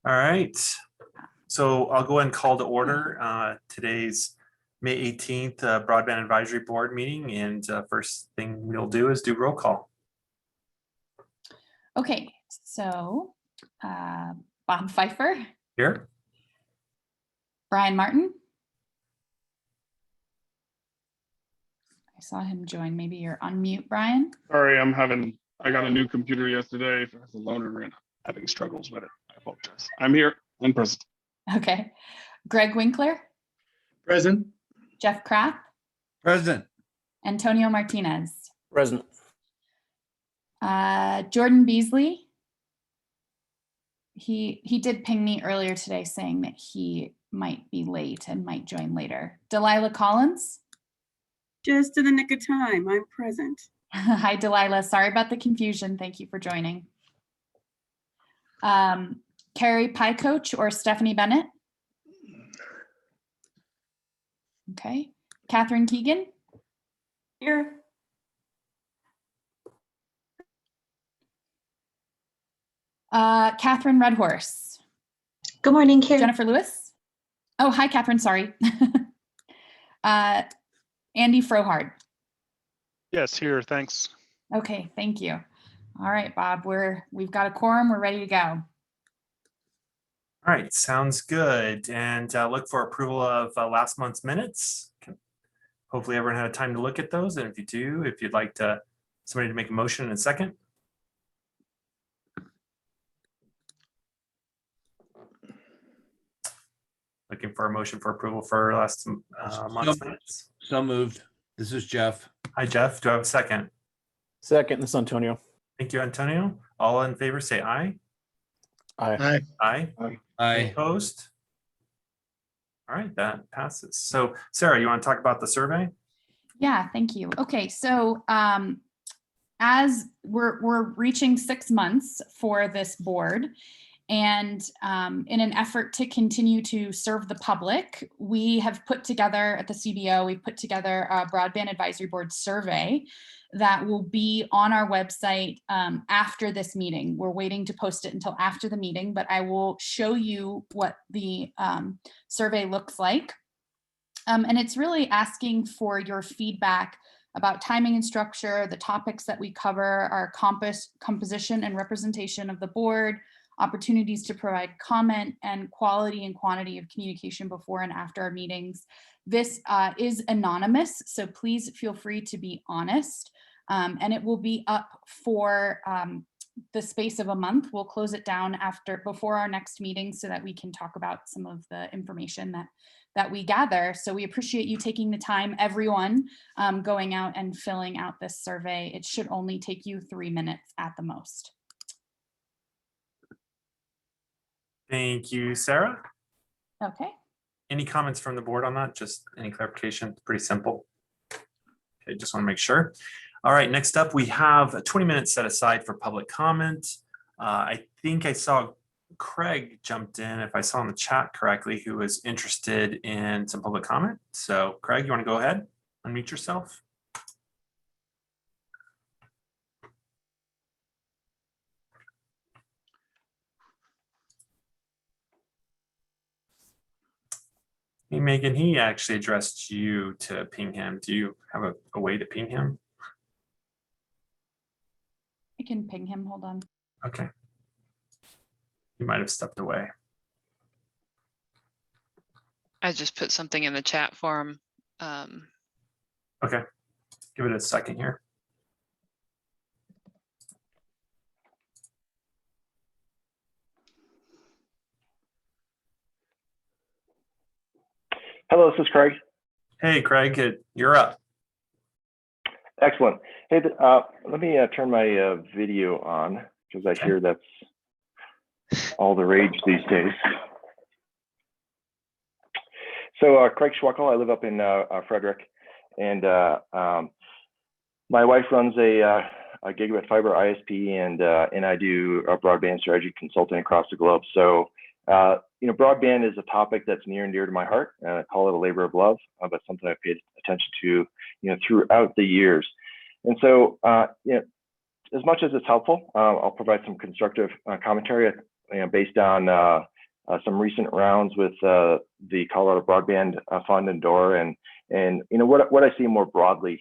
All right. So I'll go ahead and call to order today's May 18th Broadband Advisory Board meeting. And first thing we'll do is do roll call. Okay, so Bob Pfeiffer. Here. Brian Martin. I saw him join. Maybe you're on mute, Brian. Sorry, I got a new computer yesterday as a loaner and having struggles with it. I apologize. I'm here and present. Okay. Greg Winkler. Present. Jeff Kraft. Present. Antonio Martinez. Present. Jordan Beasley. He did ping me earlier today saying that he might be late and might join later. Delilah Collins. Just in the nick of time, I'm present. Hi, Delilah. Sorry about the confusion. Thank you for joining. Carrie Piecoach or Stephanie Bennett. Okay. Catherine Keegan. Here. Catherine Redhorse. Good morning, Carrie. Jennifer Lewis. Oh, hi, Catherine. Sorry. Andy Frohard. Yes, here. Thanks. Okay, thank you. All right, Bob, we've got a quorum. We're ready to go. All right, sounds good. And look for approval of last month's minutes. Hopefully everyone had time to look at those. And if you do, if you'd like somebody to make a motion in a second. Looking for a motion for approval for last month's minutes. So moved. This is Jeff. Hi, Jeff. Do I have a second? Second, this is Antonio. Thank you, Antonio. All in favor, say aye. Aye. Aye. Aye. Opposed? All right, that passes. So Sarah, you want to talk about the survey? Yeah, thank you. Okay, so as we're reaching 6 months for this board, and in an effort to continue to serve the public, we have put together at the CBO, we've put together a Broadband Advisory Board survey that will be on our website after this meeting. We're waiting to post it until after the meeting, but I will show you what the survey looks like. And it's really asking for your feedback about timing and structure, the topics that we cover, our composition and representation of the board, opportunities to provide comment, and quality and quantity of communication before and after our meetings. This is anonymous, so please feel free to be honest. And it will be up for the space of a month. We'll close it down before our next meeting so that we can talk about some of the information that we gather. So we appreciate you taking the time, everyone, going out and filling out this survey. It should only take you 3 minutes at the most. Thank you, Sarah. Okay. Any comments from the board on that? Just any clarification? Pretty simple. Okay, just want to make sure. All right, next up, we have 20 minutes set aside for public comment. I think I saw Craig jumped in, if I saw in the chat correctly, who was interested in some public comment. So Craig, you want to go ahead, unmute yourself? Hey, Megan, he actually addressed you to ping him. Do you have a way to ping him? I can ping him, hold on. Okay. He might have stepped away. I just put something in the chat for him. Okay, give it a second here. Hello, this is Craig. Hey, Craig, you're up. Excellent. Hey, let me turn my video on because I hear that's all the rage these days. So Craig Schweckel, I live up in Frederick, and my wife runs a gigabit fiber ISP, and I do broadband strategy consulting across the globe. So you know, broadband is a topic that's near and dear to my heart. I call it a labor of love, but something I've paid attention to, you know, throughout the years. And so, you know, as much as it's helpful, I'll provide some constructive commentary, you know, based on some recent rounds with the Colorado Broadband Fund and DOR, and what I see more broadly,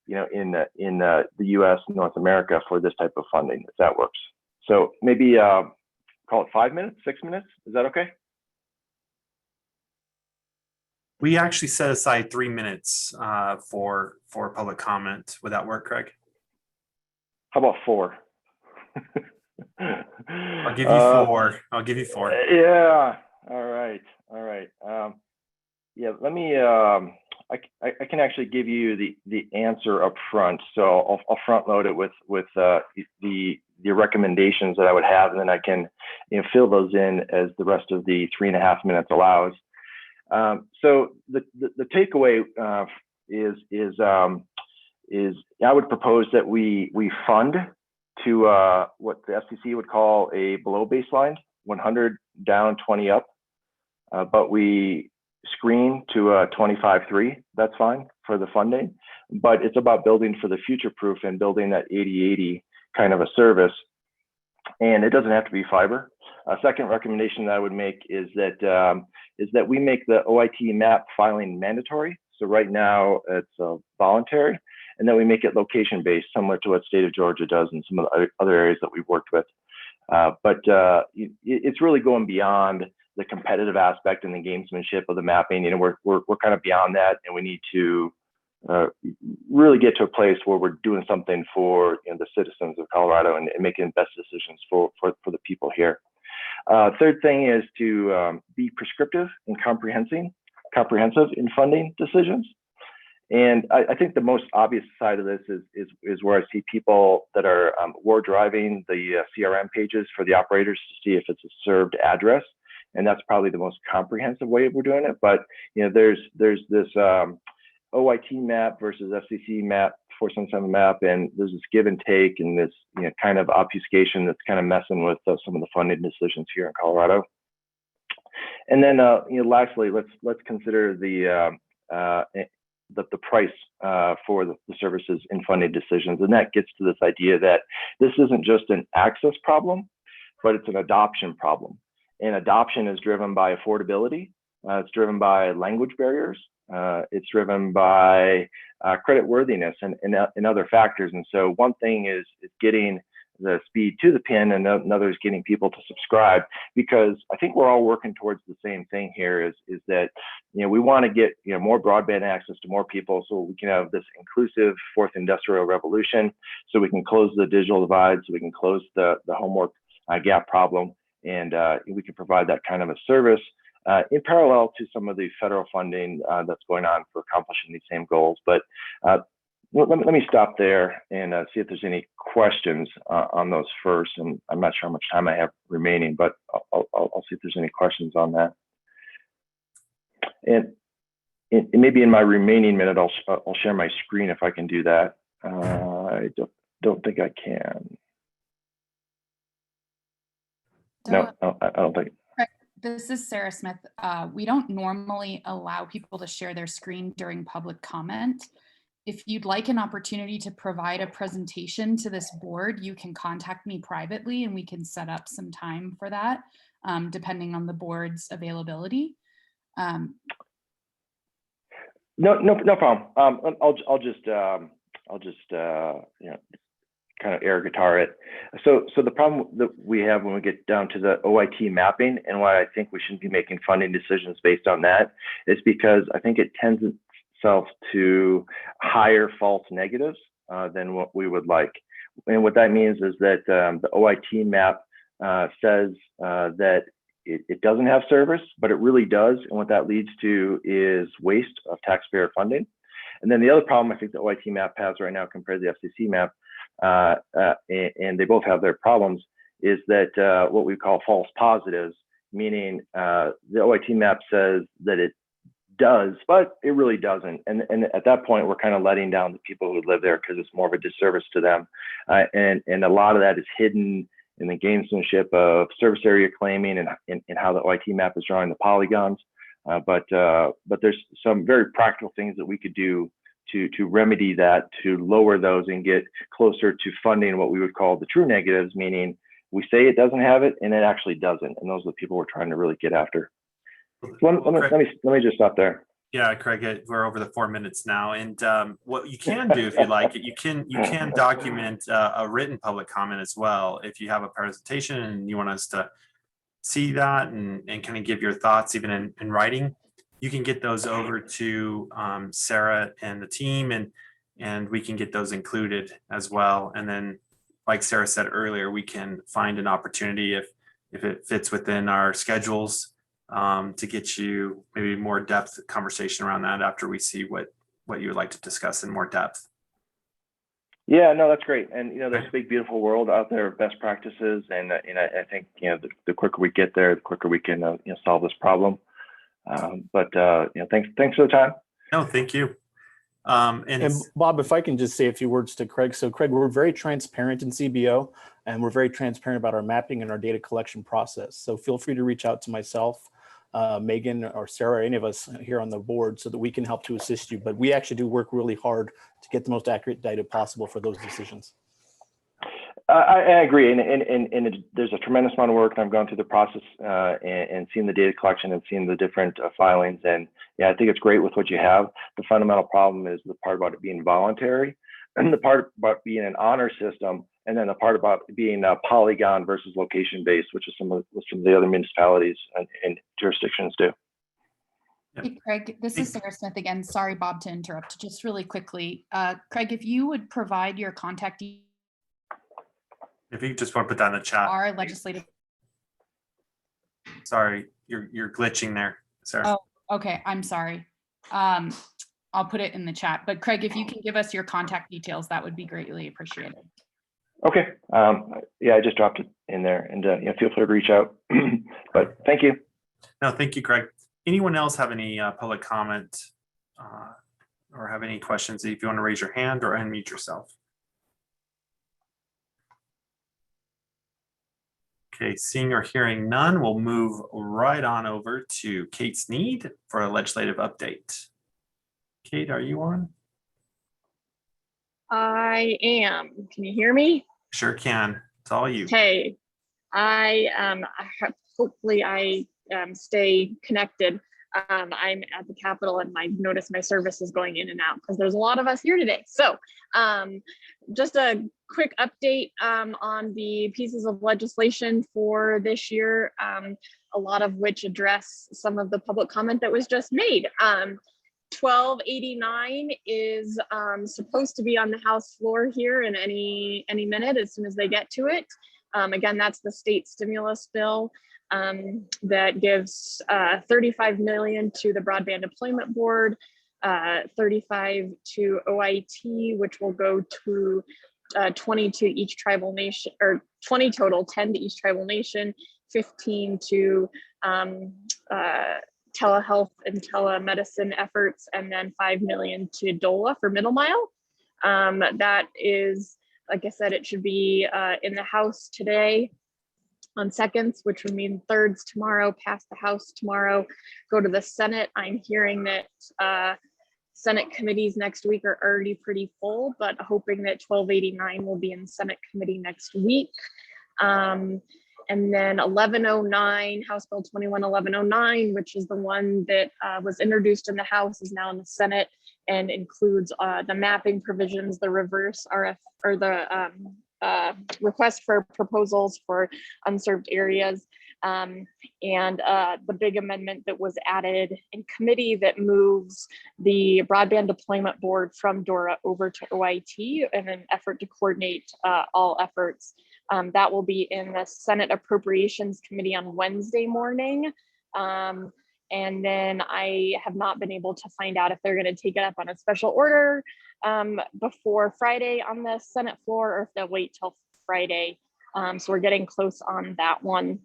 in the U.S. North America for this type of funding, if that works. So maybe call it 5 minutes, 6 minutes. Is that okay? We actually set aside 3 minutes for public comment. Would that work, Craig? How about 4? I'll give you 4. I'll give you 4. Yeah. All right. Yeah. Let me. I can actually give you the answer up front. So I'll front load it with the recommendations that I would have, and then I can fill those in as the rest of the 3.5 minutes allows. So the takeaway is I would propose that we fund to what the FCC would call a below baseline, 100 down, 20 up, but we screen to 25-3. That's fine for the funding, but it's about building for the future proof and building that 80-80 kind of a service, and it doesn't have to be fiber. A second recommendation that I would make is that we make the OIT map filing mandatory. So right now it's voluntary, and then we make it location based, similar to what state of Georgia does in some of the other areas that we've worked with. But it's really going beyond the competitive aspect and the gamesmanship of the mapping. We're kind of beyond that, and we need to really get to a place where we're doing something for the citizens of Colorado and making best decisions for the people here. Third thing is to be prescriptive and comprehensive in funding decisions. And I think the most obvious side of this is where I see people that are war driving the CRM pages for the operators to see if it's a served address. And that's probably the most comprehensive way we're doing it. But there's this OIT map versus FCC map, 477 map, and there's this give and take and this kind of obfuscation that's kind of messing with some of the funding decisions here in Colorado. And then lastly, let's consider the price for the services in funding decisions, and that gets to this idea that this isn't just an access problem, but it's an adoption problem. And adoption is driven by affordability. It's driven by language barriers. It's driven by credit worthiness and other factors. And so one thing is getting the speed to the pin, and another is getting people to subscribe, because I think we're all working towards the same thing here is that we want to get more broadband access to more people so we can have this inclusive fourth industrial revolution, so we can close the digital divide, so we can close the homework gap problem, and we can provide that kind of a service in parallel to some of the federal funding that's going on for accomplishing these same goals. But let me stop there and see if there's any questions on those first. And I'm not sure how much time I have remaining, but I'll see if there's any questions on that. And maybe in my remaining minute, I'll share my screen if I can do that. I don't think I can. No, I don't think. This is Sarah Smith. We don't normally allow people to share their screen during public comment. If you'd like an opportunity to provide a presentation to this board, you can contact me privately and we can set up some time for that, depending on the board's availability. No problem. I'll just kind of air guitar it. So the problem that we have when we get down to the OIT mapping, and why I think we shouldn't be making funding decisions based on that, is because I think it tends itself to higher false negatives than what we would like. And what that means is that the OIT map says that it doesn't have service, but it really does. And what that leads to is waste of taxpayer funding. And then the other problem I think the OIT map has right now compared to the FCC map, and they both have their problems, is that what we call false positives, meaning the OIT map says that it does, but it really doesn't. And at that point, we're kind of letting down the people who live there because it's more of a disservice to them. And a lot of that is hidden in the gamesmanship of service area claiming and how the OIT map is drawing the polygons. But there's some very practical things that we could do to remedy that, to lower those and get closer to funding what we would call the true negatives, meaning we say it doesn't have it and it actually doesn't. And those are the people we're trying to really get after. Let me just stop there. Yeah, Craig, we're over the 4 minutes now. And what you can do, if you like, you can document a written public comment as well. If you have a presentation and you want us to see that and kind of give your thoughts even in writing, you can get those over to Sarah and the team, and we can get those included as well. And then, like Sarah said earlier, we can find an opportunity if it fits within our schedules to get you maybe more depth conversation around that after we see what you would like to discuss in more depth. Yeah, no, that's great. And, there's a big, beautiful world out there of best practices. And I think, the quicker we get there, the quicker we can, solve this problem. But thanks for the time. No, thank you. And Bob, if I can just say a few words to Craig. So Craig, we're very transparent in CBO, and we're very transparent about our mapping and our data collection process. So feel free to reach out to myself, Megan or Sarah, or any of us here on the board so that we can help to assist you. But we actually do work really hard to get the most accurate data possible for those decisions. I agree, and there's a tremendous amount of work, and I've gone through the process and seen the data collection and seen the different filings, and yeah, I think it's great with what you have. The fundamental problem is the part about it being voluntary, and the part about being an honor system, and then the part about being polygon versus location based, which is some of the other municipalities and jurisdictions do. Hey, Craig, this is Sarah Smith again. Sorry, Bob, to interrupt. Just really quickly, Craig, if you would provide your contact details. If you just want to put that in the chat. Our legislative. Sorry, you're glitching there, Sarah. Oh, okay. I'm sorry. I'll put it in the chat. But Craig, if you can give us your contact details, that would be greatly appreciated. Okay. Yeah, I just dropped it in there, and feel free to reach out. But thank you. No, thank you, Craig. Anyone else have any public comment or have any questions? If you want to raise your hand or unmute yourself. Okay, seeing or hearing none, we'll move right on over to Kate Sneed for a legislative update. Kate, are you on? I am. Can you hear me? Sure can. It's all you. Okay. Hopefully I stay connected. I'm at the Capitol and I notice my service is going in and out because there's a lot of us here today. So just a quick update on the pieces of legislation for this year, a lot of which address some of the public comment that was just made. 1289 is supposed to be on the House floor here in any minute as soon as they get to it. Again, that's the state stimulus bill that gives $35 million to the Broadband Deployment Board, 35 to OIT, which will go to 20 to each tribal nation, or 20 total, 10 to each tribal nation, 15 to telehealth and telemedicine efforts, and then 5 million to DOLA for middle mile. That is, like I said, it should be in the House today on seconds, which would mean thirds tomorrow, pass the House tomorrow, go to the Senate. I'm hearing that Senate committees next week are already pretty full, but hoping that 1289 will be in Senate committee next week. And then 1109, House Bill 1109, which is the one that was introduced in the House, is now in the Senate and includes the mapping provisions, the reverse RF, or the request for proposals for unserved areas, and the big amendment that was added in committee that moves the Broadband Deployment Board from DORA over to OIT in an effort to coordinate all efforts. That will be in the Senate Appropriations Committee on Wednesday morning. And then I have not been able to find out if they're going to take it up on a special order before Friday on the Senate floor, or if they'll wait till Friday. So we're getting close on that one.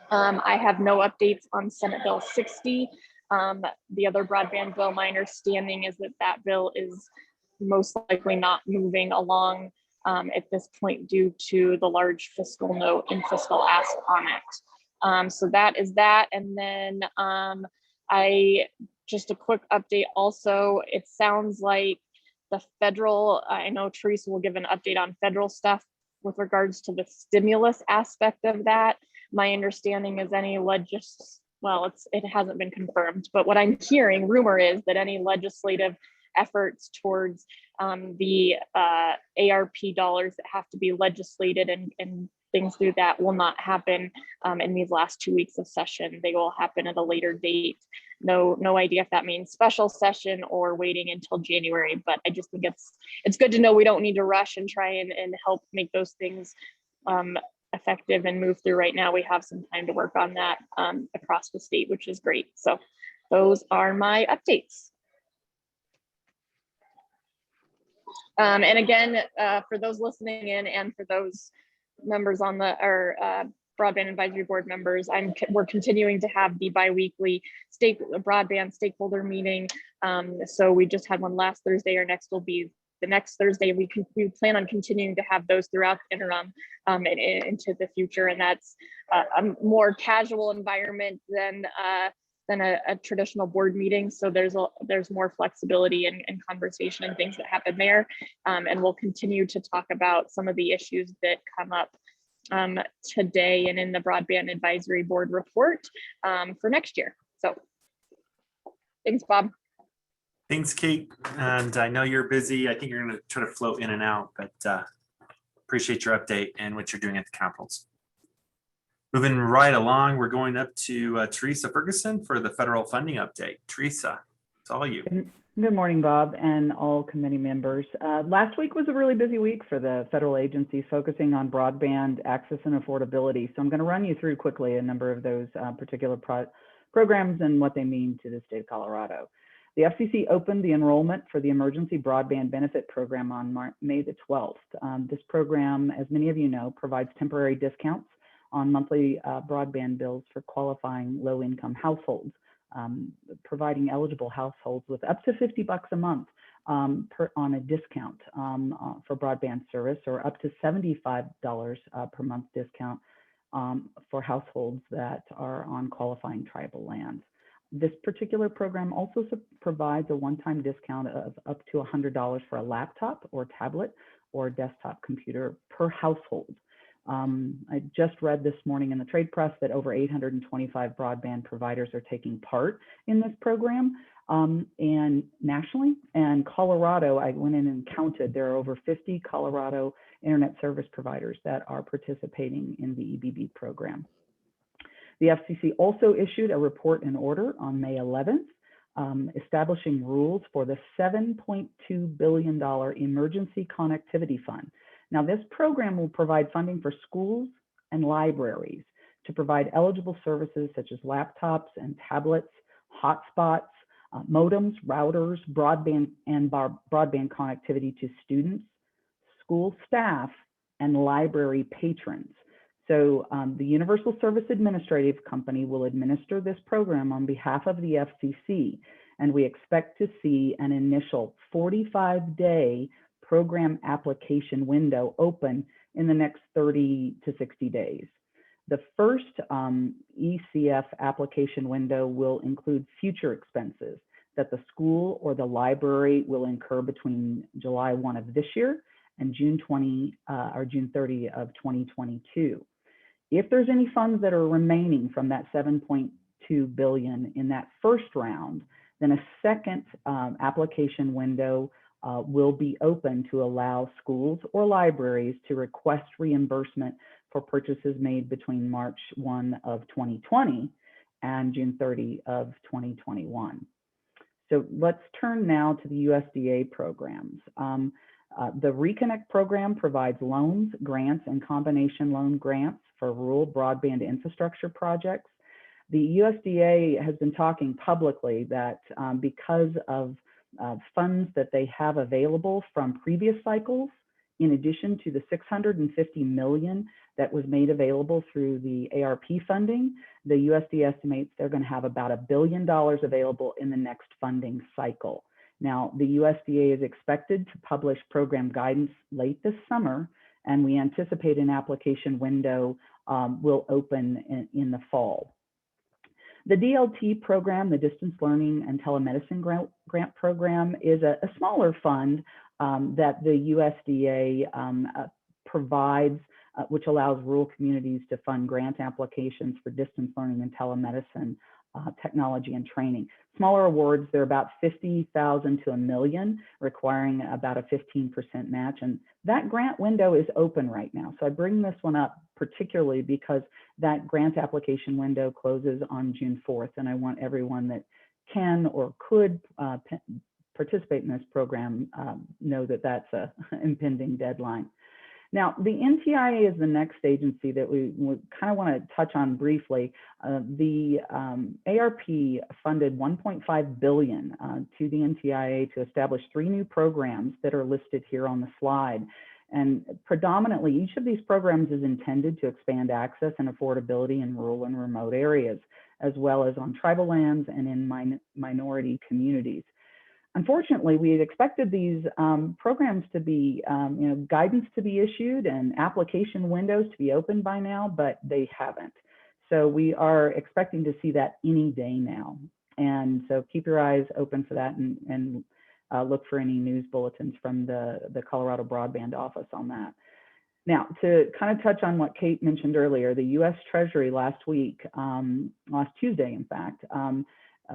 I have no updates on Senate Bill 60. The other broadband bill, my understanding is that that bill is most likely not moving along at this point due to the large fiscal note and fiscal ask on it. So that is that. And then just a quick update also, it sounds like the federal, I know Teresa will give an update on federal stuff, with regards to the stimulus aspect of that, my understanding is it hasn't been confirmed, but what I'm hearing, rumor is that any legislative efforts towards the ARP dollars that have to be legislated and things through that will not happen in these last 2 weeks of session. They will happen at a later date. No idea if that means special session or waiting until January, but I just think it's good to know we don't need to rush and try and help make those things effective and move through. Right now we have some time to work on that across the state, which is great. So those are my updates. And again, for those listening in and for those members on our Broadband Advisory Board members, we're continuing to have the bi-weekly broadband stakeholder meeting. So we just had one last Thursday. Our next will be the next Thursday. We plan on continuing to have those throughout the interim and into the future. And that's a more casual environment than a traditional board meeting. So there's more flexibility and conversation and things that happen there. And we'll continue to talk about some of the issues that come up today and in the Broadband Advisory Board report for next year. So thanks, Bob. Thanks, Kate. And I know you're busy. I think you're going to try to float in and out, but appreciate your update and what you're doing at the Capitals. Moving right along, we're going up to Teresa Ferguson for the federal funding update. Teresa, it's all you. Good morning, Bob, and all committee members. Last week was a really busy week for the federal agencies focusing on broadband access and affordability. So I'm going to run you through quickly a number of those particular programs and what they mean to the state of Colorado. The FCC opened the enrollment for the Emergency Broadband Benefit Program on May the 12th. This program, as many of you know, provides temporary discounts on monthly broadband bills for qualifying low-income households, providing eligible households with up to $50 a month on a discount for broadband service, or up to $75 per month discount for households that are on qualifying tribal lands. This particular program also provides a one-time discount of up to $100 for a laptop or tablet or desktop computer per household. I just read this morning in the trade press that over 825 broadband providers are taking part in this program, and nationally. And Colorado, I went in and counted, there are over 50 Colorado internet service providers that are participating in the EBB program. The FCC also issued a report and order on May 11th, establishing rules for the $7.2 billion Emergency Connectivity Fund. Now, this program will provide funding for schools and libraries to provide eligible services such as laptops and tablets, hotspots, modems, routers, broadband connectivity to students, school staff, and library patrons. So the Universal Service Administrative Company will administer this program on behalf of the FCC, and we expect to see an initial 45-day program application window open in the next 30 to 60 days. The first ECF application window will include future expenses that the school or the library will incur between July 1 of this year and June 30 of 2022. If there's any funds that are remaining from that $7.2 billion in that first round, then a second application window will be open to allow schools or libraries to request reimbursement for purchases made between March 1 of 2020 and June 30 of 2021. So let's turn now to the USDA programs. The Reconnect program provides loans, grants, and combination loan grants for rural broadband infrastructure projects. The USDA has been talking publicly that because of funds that they have available from previous cycles, in addition to the $650 million that was made available through the ARP funding, the USDA estimates they're going to have about $1 billion available in the next funding cycle. Now, the USDA is expected to publish program guidance late this summer, and we anticipate an application window will open in the fall. The DLT program, the Distance Learning and Telemedicine Grant Program, is a smaller fund that the USDA provides, which allows rural communities to fund grant applications for distance learning and telemedicine technology and training. Smaller awards, they're about 50,000 to $1 million, requiring about a 15% match. And that grant window is open right now. So I bring this one up particularly because that grant application window closes on June 4th. And I want everyone that can or could participate in this program know that that's a impending deadline. Now, the NTIA is the next agency that we kind of want to touch on briefly. The ARP funded $1.5 billion to the NTIA to establish 3 new programs that are listed here on the slide. And predominantly, each of these programs is intended to expand access and affordability in rural and remote areas, as well as on tribal lands and in minority communities. Unfortunately, we had expected these programs to be, guidance to be issued and application windows to be open by now, but they haven't. So we are expecting to see that any day now. And so keep your eyes open for that and look for any news bulletins from the Colorado Broadband office on that. Now, to kind of touch on what Kate mentioned earlier, the U.S. Treasury last Tuesday, in fact,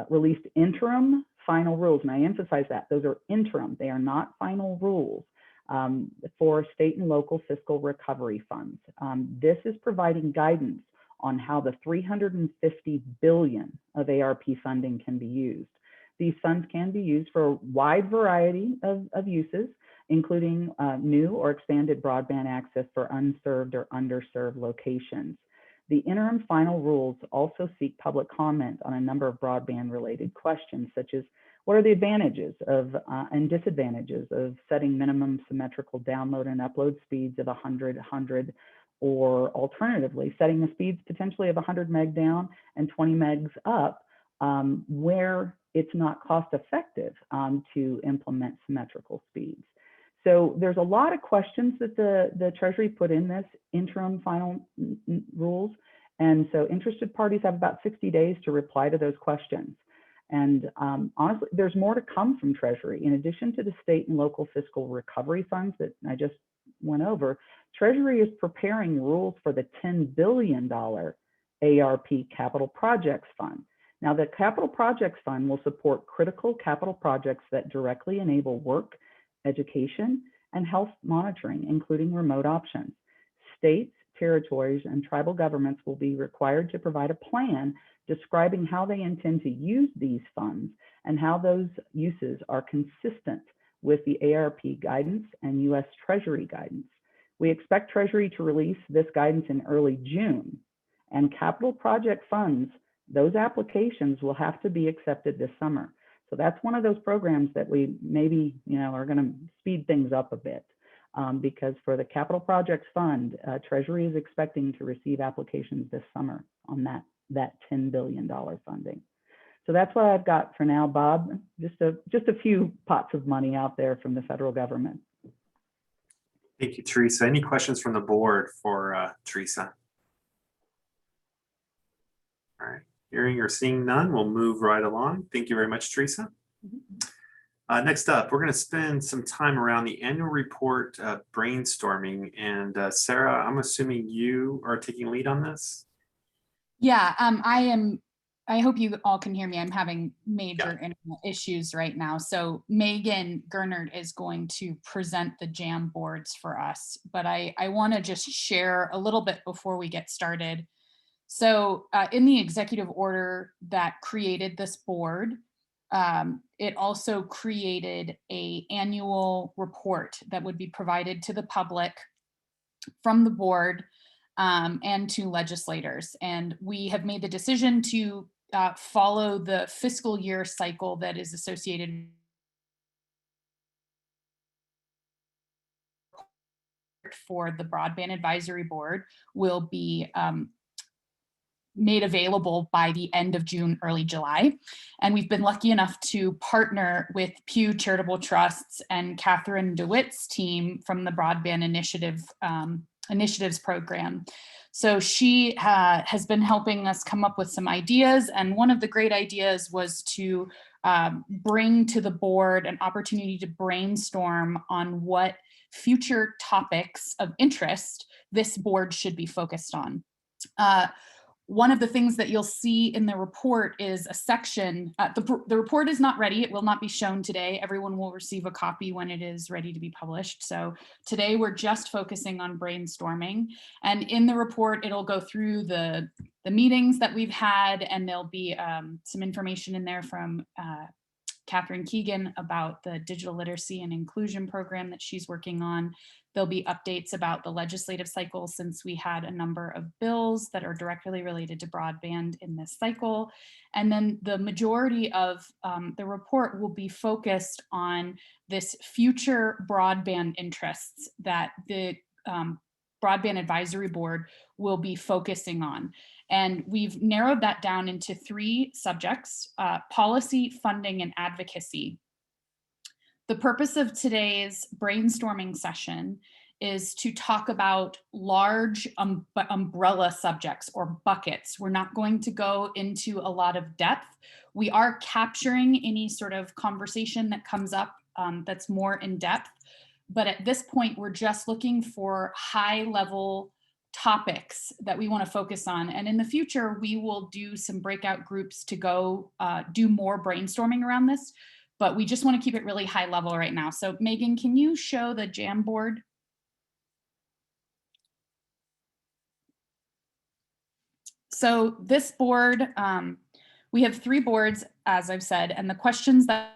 released interim final rules, and I emphasize that those are interim, they are not final rules for state and local fiscal recovery funds. This is providing guidance on how the $350 billion of ARP funding can be used. These funds can be used for a wide variety of uses, including new or expanded broadband access for unserved or underserved locations. The interim final rules also seek public comment on a number of broadband related questions, such as what are the advantages of and disadvantages of setting minimum symmetrical download and upload speeds of 100, or alternatively, setting the speeds potentially of 100 meg down and 20 megs up, where it's not cost effective to implement symmetrical speeds. So there's a lot of questions that the Treasury put in this interim final rules. And so interested parties have about 60 days to reply to those questions. And honestly, there's more to come from Treasury. In addition to the state and local fiscal recovery funds that I just went over, Treasury is preparing rules for the $10 billion ARP Capital Projects Fund. Now, the Capital Projects Fund will support critical capital projects that directly enable work, education, and health monitoring, including remote options. States, territories, and tribal governments will be required to provide a plan describing how they intend to use these funds and how those uses are consistent with the ARP guidance and U.S. Treasury guidance. We expect Treasury to release this guidance in early June, and capital project funds, those applications will have to be accepted this summer. So that's one of those programs that we maybe, are going to speed things up a bit because for the Capital Projects Fund, Treasury is expecting to receive applications this summer on that $10 billion funding. So that's what I've got for now, Bob. Just a few pots of money out there from the federal government. Thank you, Teresa. Any questions from the board for Teresa? All right. Hearing or seeing none, we'll move right along. Thank you very much, Teresa. Next up, we're going to spend some time around the annual report brainstorming. And Sarah, I'm assuming you are taking lead on this? Yeah, I am. I hope you all can hear me. I'm having major internet issues right now. So Megan Gernert is going to present the jam boards for us. But I want to just share a little bit before we get started. So in the executive order that created this board, it also created an annual report that would be provided to the public from the board and to legislators. And we have made the decision to follow the fiscal year cycle that is associated for the Broadband Advisory Board will be made available by the end of June, early July. And we've been lucky enough to partner with Pew Charitable Trusts and Catherine DeWitt's team from the Broadband Initiatives program. So she has been helping us come up with some ideas. And one of the great ideas was to bring to the board an opportunity to brainstorm on what future topics of interest this board should be focused on. One of the things that you'll see in the report is a section, the report is not ready. It will not be shown today. Everyone will receive a copy when it is ready to be published. So today we're just focusing on brainstorming. And in the report, it'll go through the meetings that we've had, and there'll be some information in there from Catherine Keegan about the digital literacy and inclusion program that she's working on. There'll be updates about the legislative cycle, since we had a number of bills that are directly related to broadband in this cycle. And then the majority of the report will be focused on this future broadband interests that the Broadband Advisory Board will be focusing on. And we've narrowed that down into 3 subjects: policy, funding, and advocacy. The purpose of today's brainstorming session is to talk about large umbrella subjects or buckets. We're not going to go into a lot of depth. We are capturing any sort of conversation that comes up that's more in depth. But at this point, we're just looking for high level topics that we want to focus on. And in the future, we will do some breakout groups to go do more brainstorming around this. But we just want to keep it really high level right now. So Megan, can you show the Jamboard? So this board, we have 3 boards, as I've said, and the questions that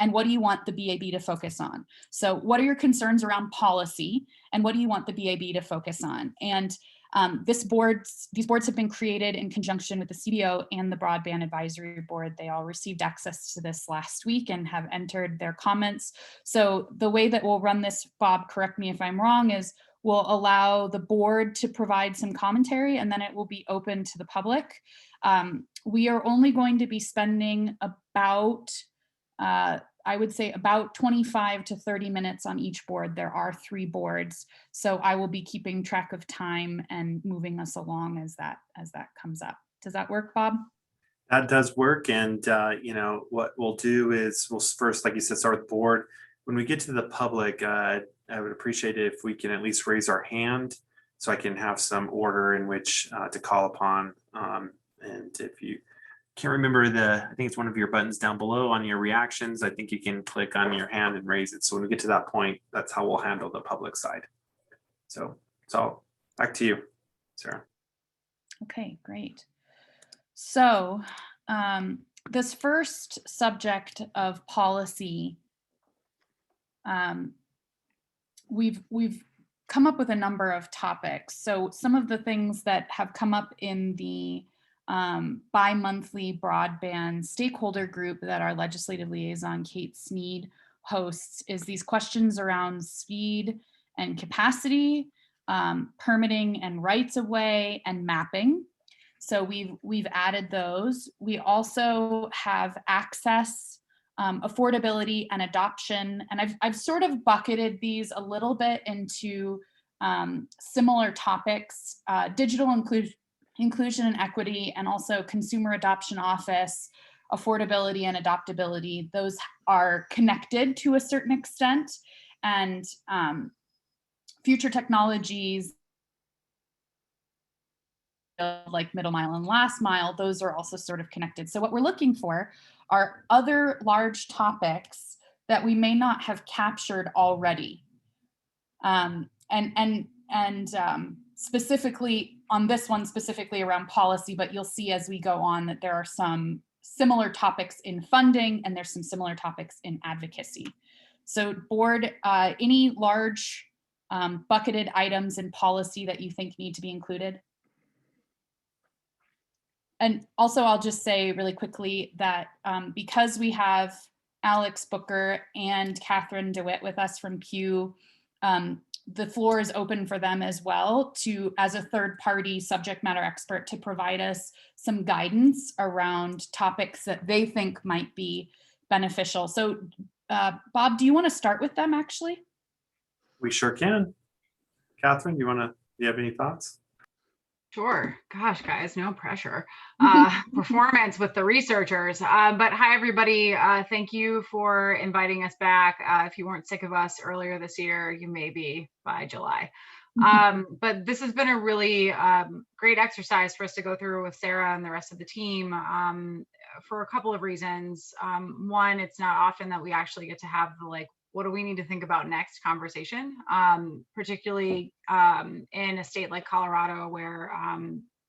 and what do you want the BAB to focus on? So what are your concerns around policy, and what do you want the BAB to focus on? And these boards have been created in conjunction with the CBO and the Broadband Advisory Board. They all received access to this last week and have entered their comments. So the way that we'll run this, Bob, correct me if I'm wrong, is we'll allow the board to provide some commentary, and then it will be open to the public. We are only going to be spending about I would say about 25 to 30 minutes on each board. There are 3 boards, so I will be keeping track of time and moving us along as that comes up. Does that work, Bob? That does work. And you know, what we'll do is we'll first, like you said, start with the board. When we get to the public, I would appreciate it if we can at least raise our hand so I can have some order in which to call upon. And if you can't remember I think it's one of your buttons down below on your reactions, I think you can click on your hand and raise it. So when we get to that point, that's how we'll handle the public side. So back to you, Sarah. Okay, great. So this first subject of policy, we've come up with a number of topics. So some of the things that have come up in the bi-monthly broadband stakeholder group that our legislative liaison Kate Sneed hosts is these questions around speed and capacity, permitting and rights of way, and mapping. So we've added those. We also have access, affordability, and adoption. And I've sort of bucketed these a little bit into similar topics: digital inclusion and equity, and also consumer adoption office, affordability and adoptability. Those are connected to a certain extent, and future technologies like middle mile and last mile, those are also sort of connected. So what we're looking for are other large topics that we may not have captured already. And specifically on this one, specifically around policy, but you'll see as we go on that there are some similar topics in funding, and there's some similar topics in advocacy. So board, any large bucketed items in policy that you think need to be included? And also I'll just say really quickly that because we have Alex Booker and Catherine DeWitt with us from Pew, the floor is open for them as well to, as a third party subject matter expert, to provide us some guidance around topics that they think might be beneficial. So Bob, do you want to start with them actually? We sure can. Catherine, do you have any thoughts? Sure. Gosh, guys, no pressure. Performance with the researchers. But hi, everybody. Thank you for inviting us back. If you weren't sick of us earlier this year, you may be by July. But this has been a really great exercise for us to go through with Sarah and the rest of the team for a couple of reasons. One, it's not often that we actually get to have the what do we need to think about next conversation, particularly in a state like Colorado where,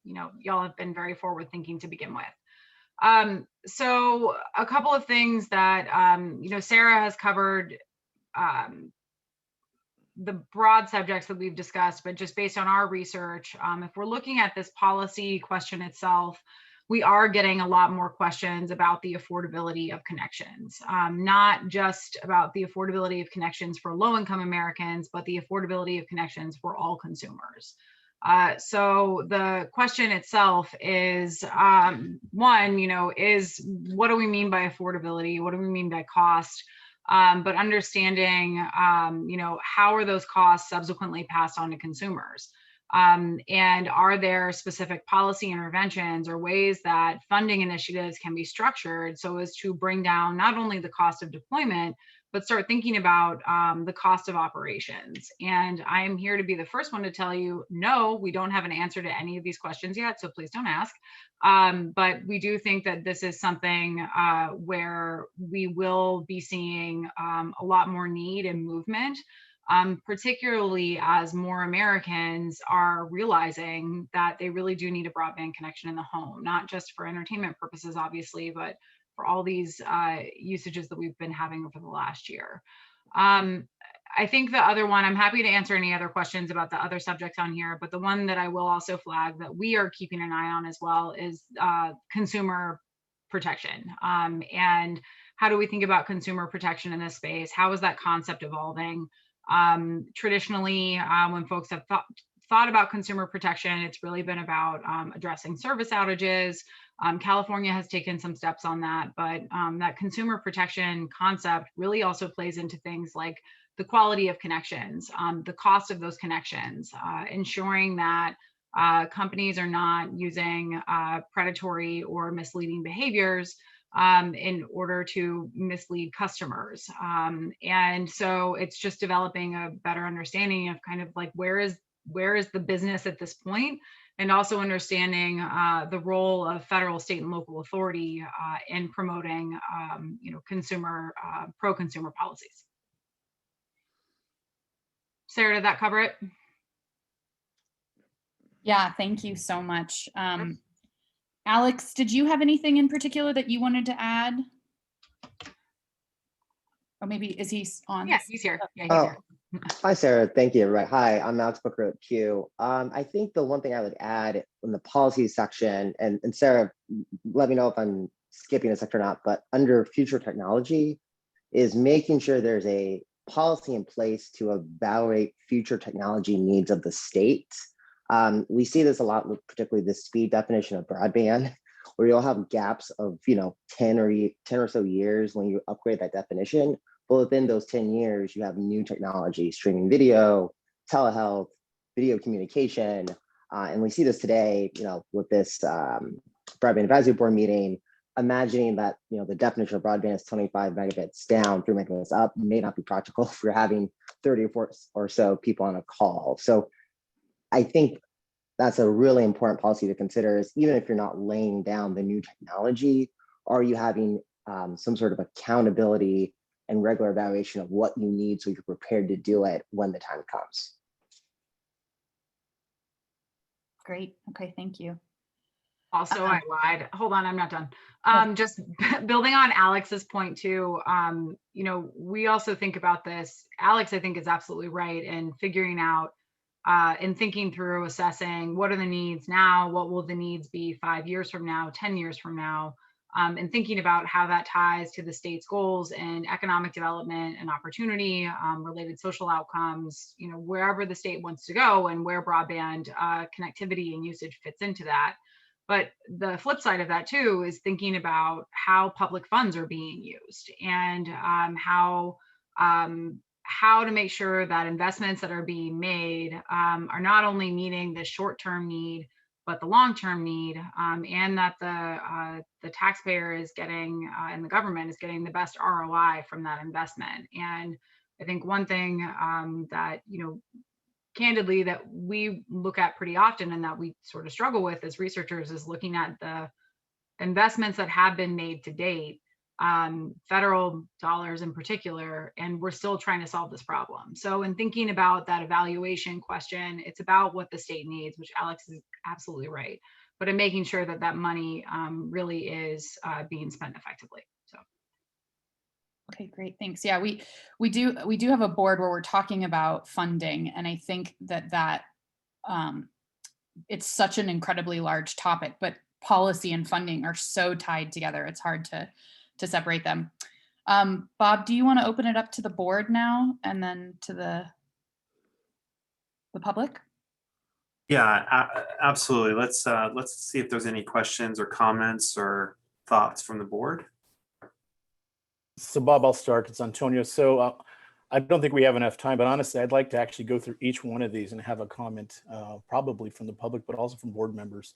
y'all have been very forward thinking to begin with. So a couple of things that, Sarah has covered the broad subjects that we've discussed, but just based on our research, if we're looking at this policy question itself, we are getting a lot more questions about the affordability of connections, not just about the affordability of connections for low-income Americans, but the affordability of connections for all consumers. So the question itself is, one, is what do we mean by affordability? What do we mean by cost? But understanding, how are those costs subsequently passed on to consumers? And are there specific policy interventions or ways that funding initiatives can be structured so as to bring down not only the cost of deployment, but start thinking about the cost of operations? And I am here to be the first one to tell you, no, we don't have an answer to any of these questions yet, so please don't ask. But we do think that this is something where we will be seeing a lot more need and movement, particularly as more Americans are realizing that they really do need a broadband connection in the home, not just for entertainment purposes, obviously, but for all these usages that we've been having over the last year. I think the other one, I'm happy to answer any other questions about the other subjects on here, but the one that I will also flag that we are keeping an eye on as well is consumer protection. And how do we think about consumer protection in this space? How is that concept evolving? Traditionally, when folks have thought about consumer protection, it's really been about addressing service outages. California has taken some steps on that, but that consumer protection concept really also plays into things like the quality of connections, the cost of those connections, ensuring that companies are not using predatory or misleading behaviors in order to mislead customers. And so it's just developing a better understanding of kind of like where is the business at this point, and also understanding the role of federal, state, and local authority in promoting consumer pro-consumer policies. Sarah, did that cover it? Yeah, thank you so much. Alex, did you have anything in particular that you wanted to add? Or maybe, is he on? Yeah, he's here. Yeah, he's here. Hi, Sarah. Thank you. Right. Hi, I'm Alex Booker at Q. I think the one thing I would add in the policy section, and Sarah, let me know if I'm skipping a section or not, but under future technology is making sure there's a policy in place to evaluate future technology needs of the state. We see this a lot with particularly the speed definition of broadband, where you'll have gaps of 10 or so years when you upgrade that definition. But within those 10 years, you have new technology, streaming video, telehealth, video communication. And we see this today, with this broadband advisory board meeting, imagining that, the definition of broadband is 25 megabits down, 3 megabits up may not be practical if you're having 30 or so people on a call. So I think that's a really important policy to consider, is even if you're not laying down the new technology, are you having some sort of accountability and regular evaluation of what you need so you're prepared to do it when the time comes. Great. Okay, thank you. Also, I lied. Hold on, I'm not done. Just building on Alex's point too, we also think about this. Alex, I think, is absolutely right in figuring out and thinking through, assessing what are the needs now, what will the needs be 5 years from now, 10 years from now, and thinking about how that ties to the state's goals and economic development and opportunity, related social outcomes, wherever the state wants to go and where broadband connectivity and usage fits into that. But the flip side of that too is thinking about how public funds are being used and how to make sure that investments that are being made are not only meeting the short-term need but the long-term need, and that the taxpayer is getting and the government is getting the best ROI from that investment. And I think one thing that, candidly, that we look at pretty often and that we sort of struggle with as researchers is looking at the investments that have been made to date, federal dollars in particular, and we're still trying to solve this problem. So in thinking about that evaluation question, it's about what the state needs, which Alex is absolutely right, but in making sure that that money really is being spent effectively. So. Okay, great, thanks. Yeah, we do have a board where we're talking about funding, and I think that it's such an incredibly large topic, but policy and funding are so tied together. It's hard to separate them. Bob, do you want to open it up to the board now and then to the public? Yeah, absolutely. Let's see if there's any questions or comments or thoughts from the board. So Bob, I'll start. It's Antonio. So I don't think we have enough time, but honestly, I'd like to actually go through each one of these and have a comment, probably from the public, but also from board members,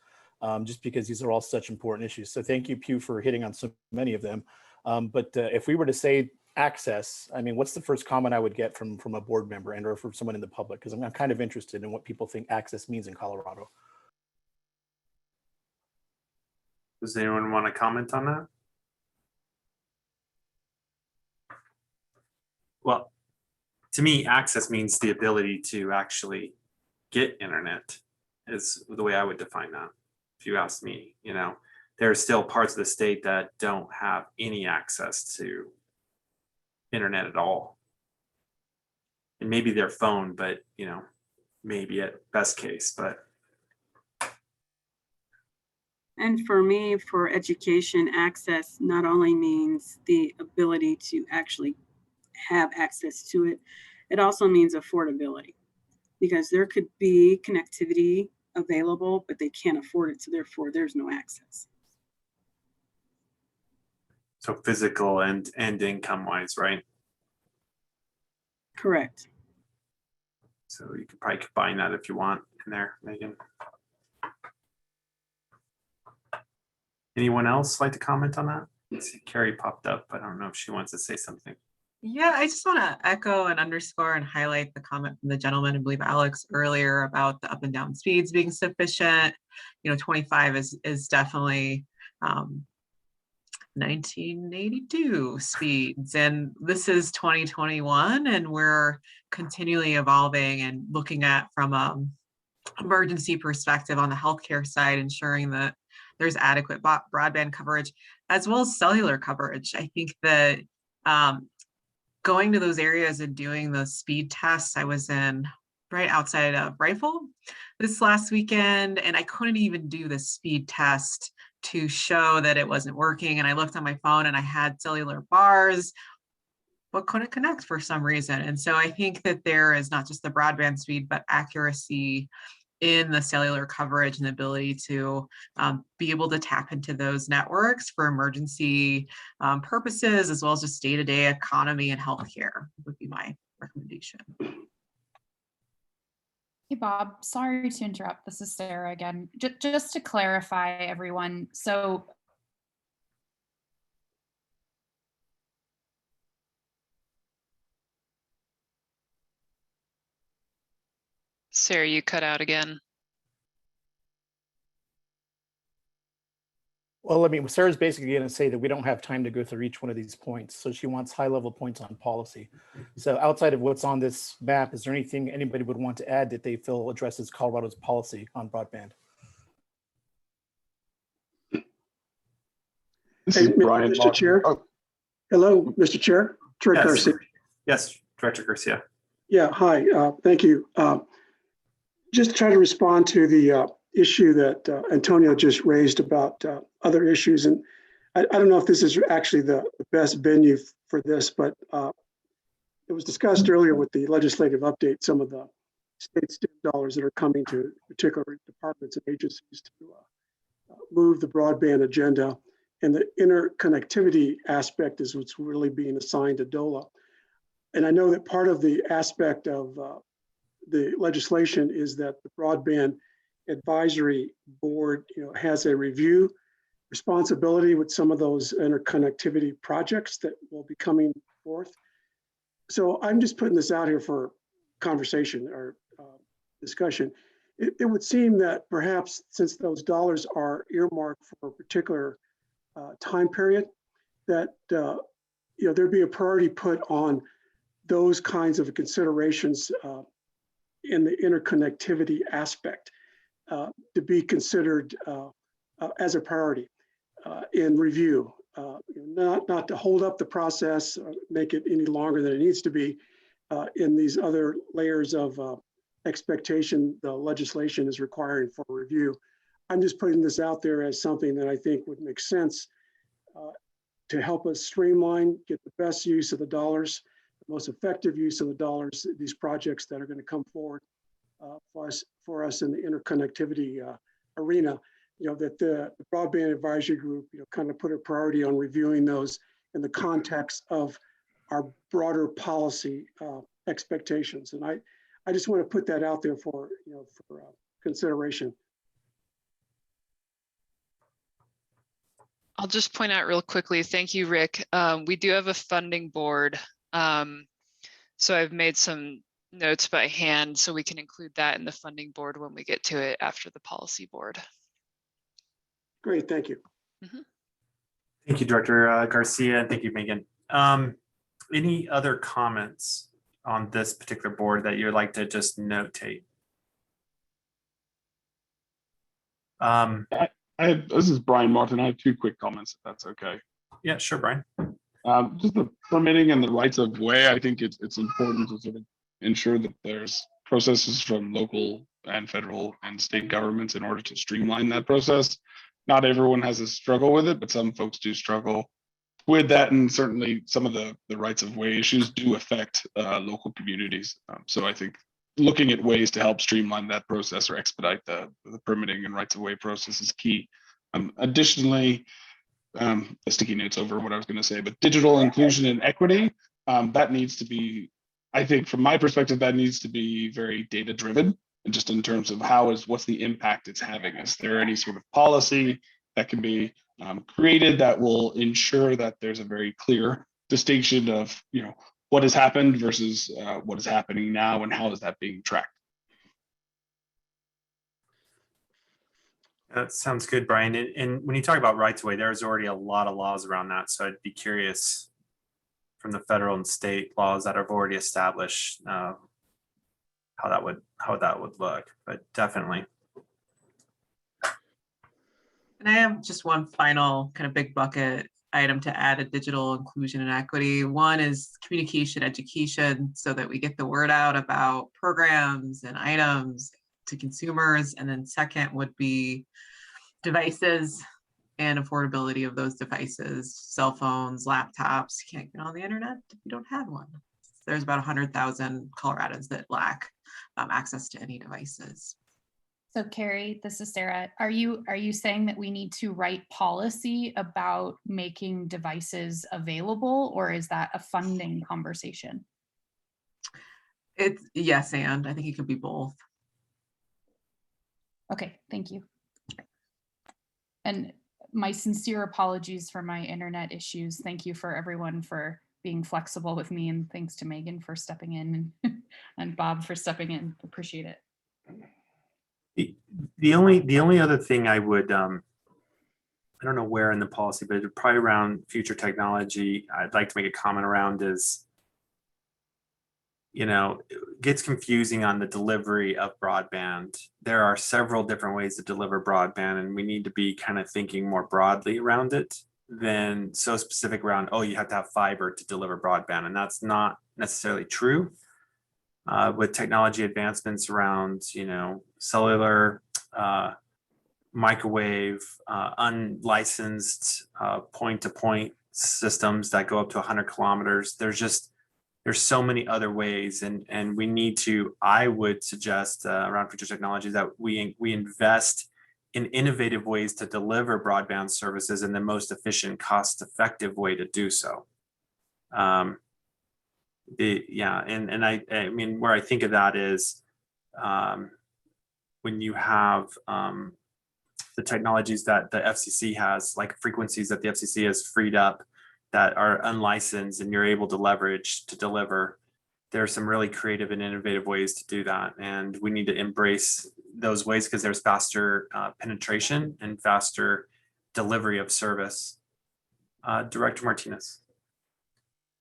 just because these are all such important issues. So thank you, Pew, for hitting on so many of them. But if we were to say access, I mean, what's the first comment I would get from a board member and or from someone in the public? Because I'm kind of interested in what people think access means in Colorado. Does anyone want to comment on that? Well, to me, access means the ability to actually get internet is the way I would define that. If you ask me, there are still parts of the state that don't have any access to internet at all. And maybe their phone, but maybe at best case, but. And for me, for education, access not only means the ability to actually have access to it, it also means affordability, because there could be connectivity available, but they can't afford it, so therefore there's no access. So physical and income wise, right? Correct. So you could probably combine that if you want in there, Megan. Anyone else like to comment on that? Let's see, Carrie popped up. I don't know if she wants to say something. Yeah, I just want to echo and underscore and highlight the comment from the gentleman, I believe Alex, earlier about the up and down speeds being sufficient. 25 is definitely 1982 speeds, and this is 2021, and we're continually evolving and looking at from an emergency perspective on the healthcare side, ensuring that there's adequate broadband coverage as well as cellular coverage. I think that going to those areas and doing the speed tests, I was in right outside of Rifle this last weekend, and I couldn't even do the speed test to show that it wasn't working. And I looked on my phone and I had cellular bars, but couldn't connect for some reason. And so I think that there is not just the broadband speed, but accuracy in the cellular coverage and the ability to be able to tap into those networks for emergency purposes, as well as just day-to-day economy and healthcare would be my recommendation. Hey, Bob, sorry to interrupt. This is Sarah again. Just to clarify, everyone. So Sarah, you cut out again. Well, I mean, Sarah's basically going to say that we don't have time to go through each one of these points. So she wants high-level points on policy. So outside of what's on this map, is there anything anybody would want to add that they feel addresses Colorado's policy on broadband? This is Brian. Mr. Chair. Oh. Hello, Mr. Chair. Troy Garcia. Yes, Director Garcia. Yeah, hi. Thank you. Just to try to respond to the issue that Antonio just raised about other issues. And I don't know if this is actually the best venue for this, but it was discussed earlier with the legislative update, some of the state STEM dollars that are coming to particular departments and agencies to move the broadband agenda. And the interconnectivity aspect is what's really being assigned to DOLA. And I know that part of the aspect of the legislation is that the broadband advisory board, has a review responsibility with some of those interconnectivity projects that will be coming forth. So I'm just putting this out here for conversation or discussion. It would seem that perhaps since those dollars are earmarked for a particular time period, that there'd be a priority put on those kinds of considerations in the interconnectivity aspect to be considered as a priority in review, not to hold up the process, make it any longer than it needs to be in these other layers of expectation the legislation is requiring for review. I'm just putting this out there as something that I think would make sense to help us streamline, get the best use of the dollars, the most effective use of the dollars, these projects that are going to come forward for us in the interconnectivity arena. That the broadband advisory group, kind of put a priority on reviewing those in the context of our broader policy expectations. And I just want to put that out there for consideration. I'll just point out real quickly, thank you, Rick. We do have a funding board. So I've made some notes by hand so we can include that in the funding board when we get to it after the policy board. Great, thank you. Mm-hmm. Thank you, Director Garcia, and thank you, Megan. Any other comments on this particular board that you'd like to just notate? This is Brian Martin. I have 2 quick comments, if that's okay. Yeah, sure, Brian. Just the permitting and the rights of way, I think it's important to sort of ensure that there's processes from local and federal and state governments in order to streamline that process. Not everyone has a struggle with it, but some folks do struggle with that. And certainly some of the rights of way issues do affect local communities. So I think looking at ways to help streamline that process or expedite the permitting and rights of way process is key. Additionally, the sticky notes over what I was going to say, but digital inclusion and equity, that needs to be, I think from my perspective, that needs to be very data driven. And just in terms of what's the impact it's having? Is there any sort of policy that can be created that will ensure that there's a very clear distinction of what has happened versus what is happening now, and how is that being tracked? That sounds good, Brian. And when you talk about rights of way, there's already a lot of laws around that. So I'd be curious from the federal and state laws that have already established how that would look, but definitely. And I have just one final kind of big bucket item to add: a digital inclusion and equity. One is communication education, so that we get the word out about programs and items to consumers. And then second would be devices and affordability of those devices, cell phones, laptops. You can't get on the internet if you don't have one. There's about 100,000 Coloradans that lack access to any devices. So Carrie, this is Sarah. Are you saying that we need to write policy about making devices available, or is that a funding conversation? It's yes, and I think it could be both. Okay, thank you. And my sincere apologies for my internet issues. Thank you for everyone for being flexible with me, and thanks to Megan for stepping in and Bob for stepping in. Appreciate it. The only other thing I would, I don't know where in the policy, but probably around future technology, I'd like to make a comment around is, it gets confusing on the delivery of broadband. There are several different ways to deliver broadband, and we need to be kind of thinking more broadly around it than so specific around, oh, you have to have fiber to deliver broadband. And that's not necessarily true. With technology advancements around, cellular, microwave, unlicensed point-to-point systems that go up to 100 kilometers. There's so many other ways, and we need to, I would suggest around future technologies that we invest in innovative ways to deliver broadband services in the most efficient, cost-effective way to do so. I mean, where I think of that is when you have the technologies that the FCC has, like frequencies that the FCC has freed up that are unlicensed and you're able to leverage to deliver, there are some really creative and innovative ways to do that. And we need to embrace those ways because there's faster penetration and faster delivery of service. Director Martinez.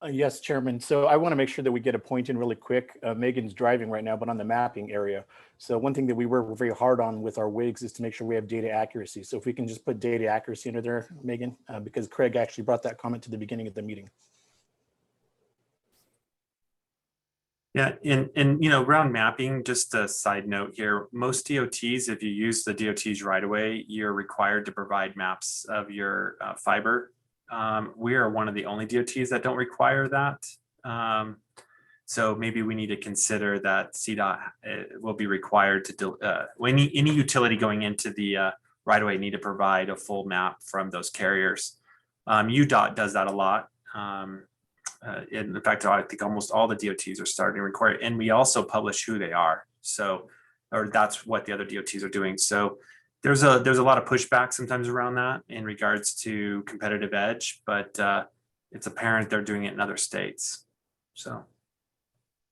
Yes, Chairman. So I want to make sure that we get a point in really quick. Megan's driving right now, but on the mapping area. So one thing that we work very hard on with our WIGs is to make sure we have data accuracy. So if we can just put data accuracy under there, Megan, because Craig actually brought that comment to the beginning of the meeting. Yeah, and you know, around mapping, just a side note here, most DOTs, if you use the DOTs right away, you're required to provide maps of your fiber. We are one of the only DOTs that don't require that. So maybe we need to consider that CDOT will be required to any utility going into the right away need to provide a full map from those carriers. UDOT does that a lot. In fact, I think almost all the DOTs are starting to require it, and we also publish who they are. So, or that's what the other DOTs are doing. So there's a lot of pushback sometimes around that in regards to competitive edge, but it's apparent they're doing it in other states. So.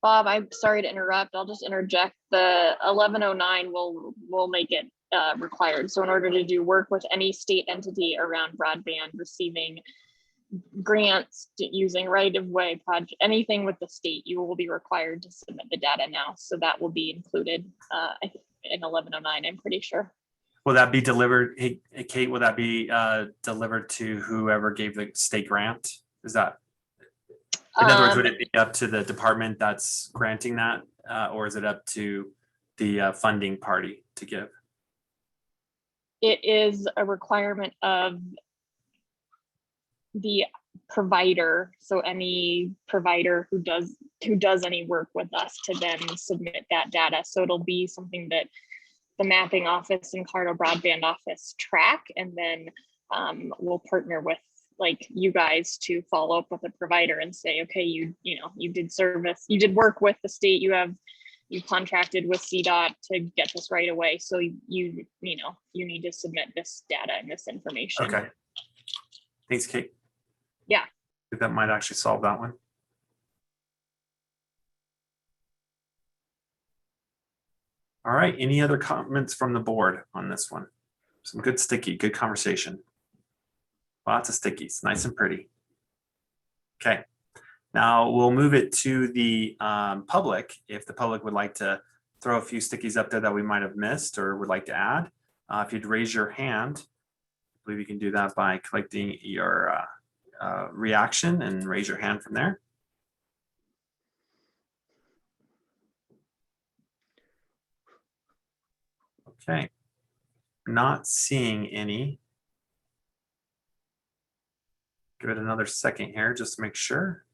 Bob, I'm sorry to interrupt. I'll just interject. The 1109 will make it required. So in order to do work with any state entity around broadband, receiving grants, using right-of-way project, anything with the state, you will be required to submit the data now. So that will be included in 1109, I'm pretty sure. Will that be delivered? Hey, Kate, will that be delivered to whoever gave the state grant? Is that, in other words, would it be up to the department that's granting that, or is it up to the funding party to give? It is a requirement of the provider. So any provider who does any work with us to then submit that data. So it'll be something that the mapping office and Colorado Broadband office track, and then we'll partner with like you guys to follow up with the provider and say, okay, you did work with the state, you contracted with CDOT to get this right away. So you need to submit this data and this information. Okay. Thanks, Kate. Yeah. I think that might actually solve that one. All right, any other comments from the board on this one? Some good conversation. Lots of stickies, nice and pretty. Okay, now we'll move it to the public. If the public would like to throw a few stickies up there that we might have missed or would like to add, if you'd raise your hand, I believe you can do that by collecting your reaction and raise your hand from there. Okay, not seeing any. Give it another second here just to make sure.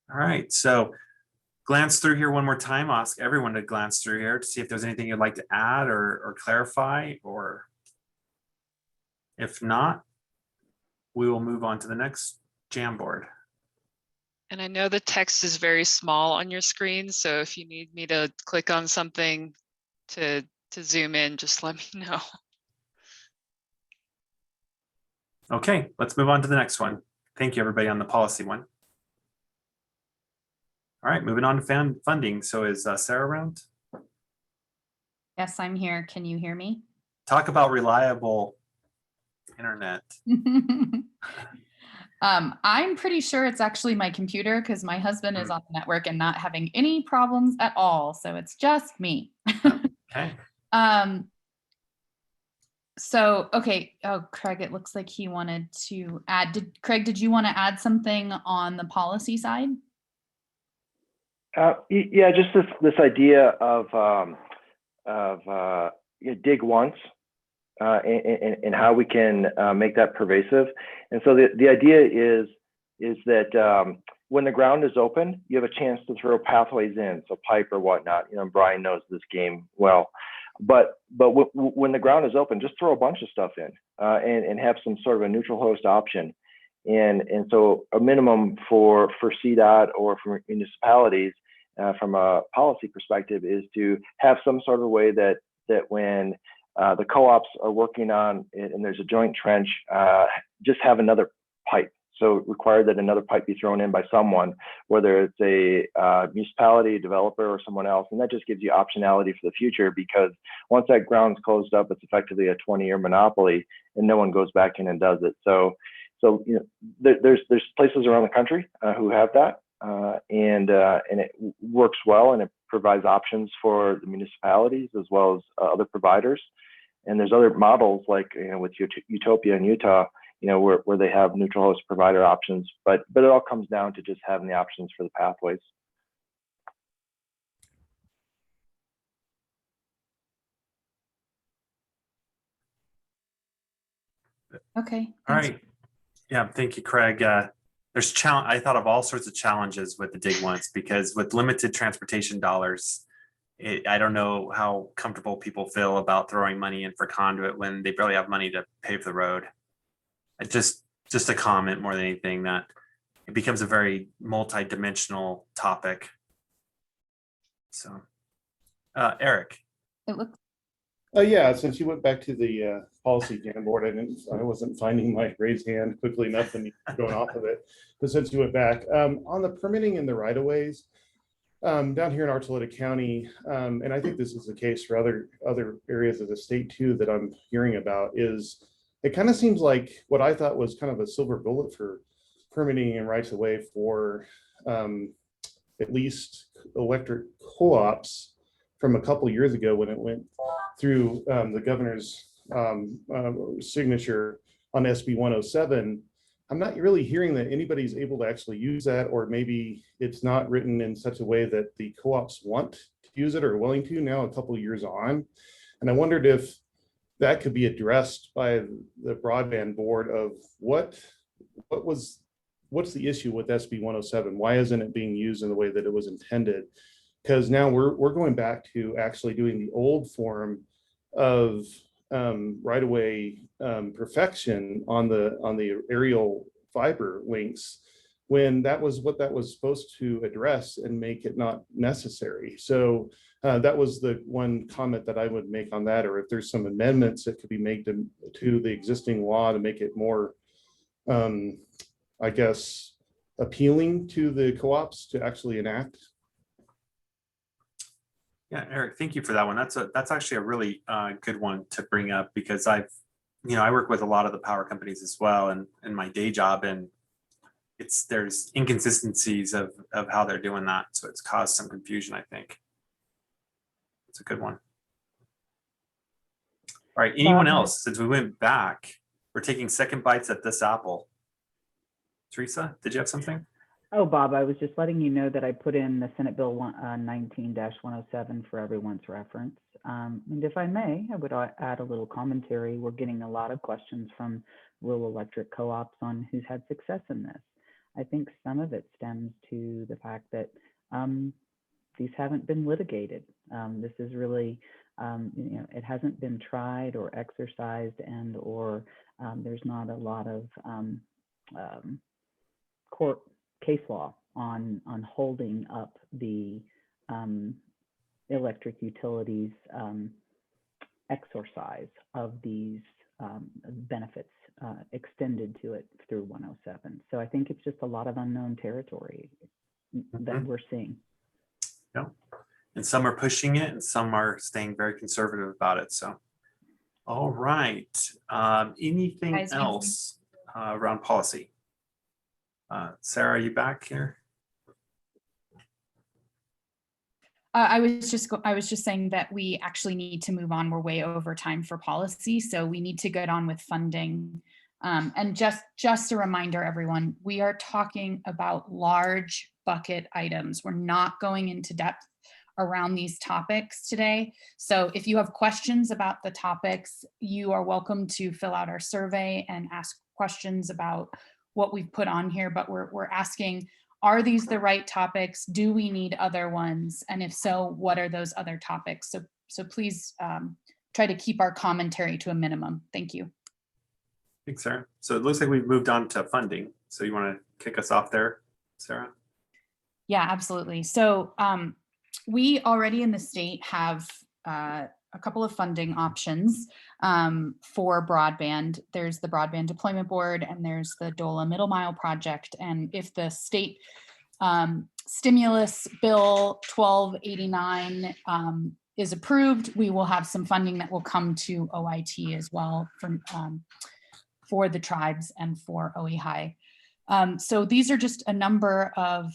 All right, so glance through here one more time. I'll ask everyone to glance through here to see if there's anything you'd like to add or clarify, or if not, we will move on to the next Jamboard. And I know the text is very small on your screen, so if you need me to click on something to zoom in, just let me know. Okay, let's move on to the next one. Thank you, everybody, on the policy one. All right, moving on to funding. So is Sarah around? Yes, I'm here. Can you hear me? Talk about reliable internet. I'm pretty sure it's actually my computer because my husband is on the network and not having any problems at all. So it's just me. Okay. So, okay. Oh, Craig, it looks like he wanted to add. Craig, did you want to add something on the policy side? Yeah, just this idea of dig once and how we can make that pervasive. And so the idea is that when the ground is open, you have a chance to throw pathways in, so pipe or whatnot. You know, Brian knows this game well. But when the ground is open, just throw a bunch of stuff in and have some sort of a neutral host option. And so a minimum for CDOT or for municipalities from a policy perspective is to have some sort of way that when the co-ops are working on it and there's a joint trench, just have another pipe. So require that another pipe be thrown in by someone, whether it's a municipality, developer, or someone else. And that just gives you optionality for the future, because once that ground's closed up, it's effectively a 20-year monopoly and no one goes back in and does it. So you know, there's places around the country who have that, and it works well, and it provides options for the municipalities as well as other providers. And there's other models like, you know, with Utopia in Utah, you know, where they have neutral host provider options, but it all comes down to just having the options for the pathways. Okay. All thanks. right. Yeah, thank you, Craig. I thought of all sorts of challenges with the dig once, because with limited transportation dollars, I don't know how comfortable people feel about throwing money in for conduit when they barely have money to pave the road. Just a comment more than anything, that it becomes a very multi-dimensional topic. So, Eric. It looks. Yeah, since you went back to the policy Jamboard, I wasn't finding my raised hand quickly enough and going off of it. But since you went back, on the permitting in the right-of-ways, down here in Archuleta County, and I think this is the case for other areas of the state too that I'm hearing about, is it kind of seems like what I thought was kind of a silver bullet for permitting and rights of way for at least electric co-ops from a couple years ago when it went through the governor's signature on SB 107. I'm not really hearing that anybody's able to actually use that, or maybe it's not written in such a way that the co-ops want to use it or are willing to now a couple of years on. And I wondered if that could be addressed by the broadband board of what's the issue with SB 107? Why isn't it being used in the way that it was intended? Because now we're going back to actually doing the old form of right-of-way perfection on the aerial fiber links, when that was what that was supposed to address and make it not necessary. So that was the one comment that I would make on that, or if there's some amendments that could be made to the existing law to make it more, I guess, appealing to the co-ops to actually enact. Yeah, Eric, thank you for that one. That's actually a really good one to bring up, because I work with a lot of the power companies as well, and in my day job, and there's inconsistencies of how they're doing that, so it's caused some confusion. I think it's a good one. All right, anyone else? Since we went back, we're taking second bites at this apple. Teresa, did you have something? Oh, Bob, I was just letting you know that I put in the Senate Bill 19-107 for everyone's reference. And if I may, I would add a little commentary. We're getting a lot of questions from rural electric co-ops on who's had success in this. I think some of it stems to the fact that these haven't been litigated. This is really, it hasn't been tried or exercised, or there's not a lot of court case law on holding up the electric utilities exercise of these benefits extended to it through 107. So I think it's just a lot of unknown territory that we're seeing. Yeah, and some are pushing it and some are staying very conservative about it. So, all right, anything else around policy? Sarah, are you back here? I was just saying that we actually need to move on. We're way over time for policy, so we need to get on with funding. And just a reminder, everyone, we are talking about large bucket items. We're not going into depth around these topics today. So if you have questions about the topics, you are welcome to fill out our survey and ask questions about what we've put on here, but we're asking, are these the right topics? Do we need other ones? And if so, what are those other topics? So please try to keep our commentary to a minimum. Thank you. Thanks, Sarah. So it looks like we've moved on to funding. So you want to kick us off there, Sarah? Yeah, absolutely. So we already in the state have a couple of funding options for broadband. There's the Broadband Deployment Board and there's the DOLA Middle Mile Project. And if the state stimulus bill 1289 is approved, we will have some funding that will come to OIT as well for the tribes and for OE so these are just a number of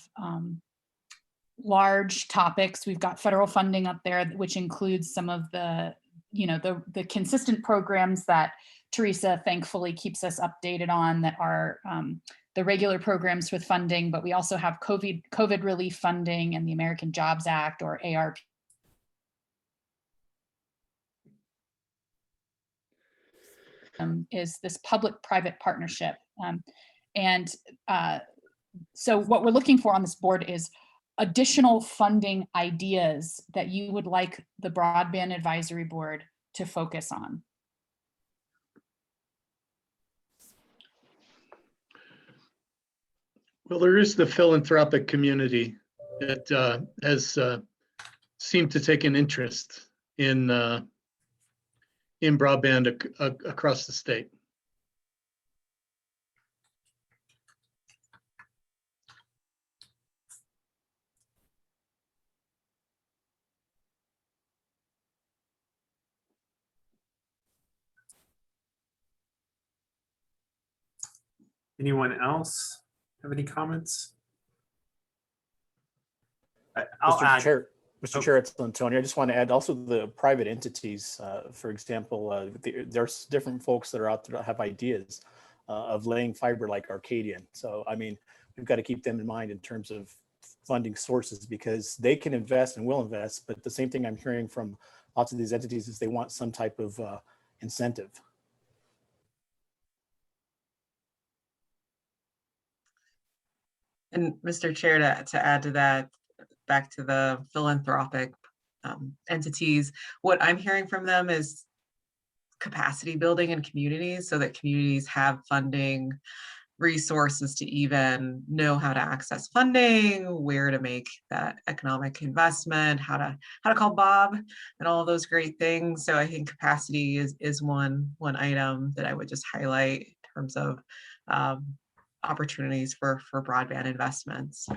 large topics. We've got federal funding up there, which includes some of the, the consistent programs that Teresa thankfully keeps us updated on that are the regular programs with funding, but we also have COVID relief funding and the American Jobs Act, or ARP. Is this public-private partnership. So what we're looking for on this board is additional funding ideas that you would like the Broadband Advisory Board to focus on. Well, there is the philanthropic community that has seemed to take an interest in broadband across the state. Anyone else have any comments? Mr. Chair, it's Antonio. I just want to add also the private entities. For example, there's different folks that are out there that have ideas of laying fiber like Arcadian. So, I mean, we've got to keep them in mind in terms of funding sources, because they can invest and will invest. But the same thing I'm hearing from lots of these entities is they want some type of incentive. And Mr. Chair, to add to that, back to the philanthropic entities, what I'm hearing from them is capacity building in communities so that communities have funding, resources to even know how to access funding, where to make that economic investment, how to call Bob, and all of those great things. So I think capacity is one item that I would just highlight in terms of opportunities for broadband investments.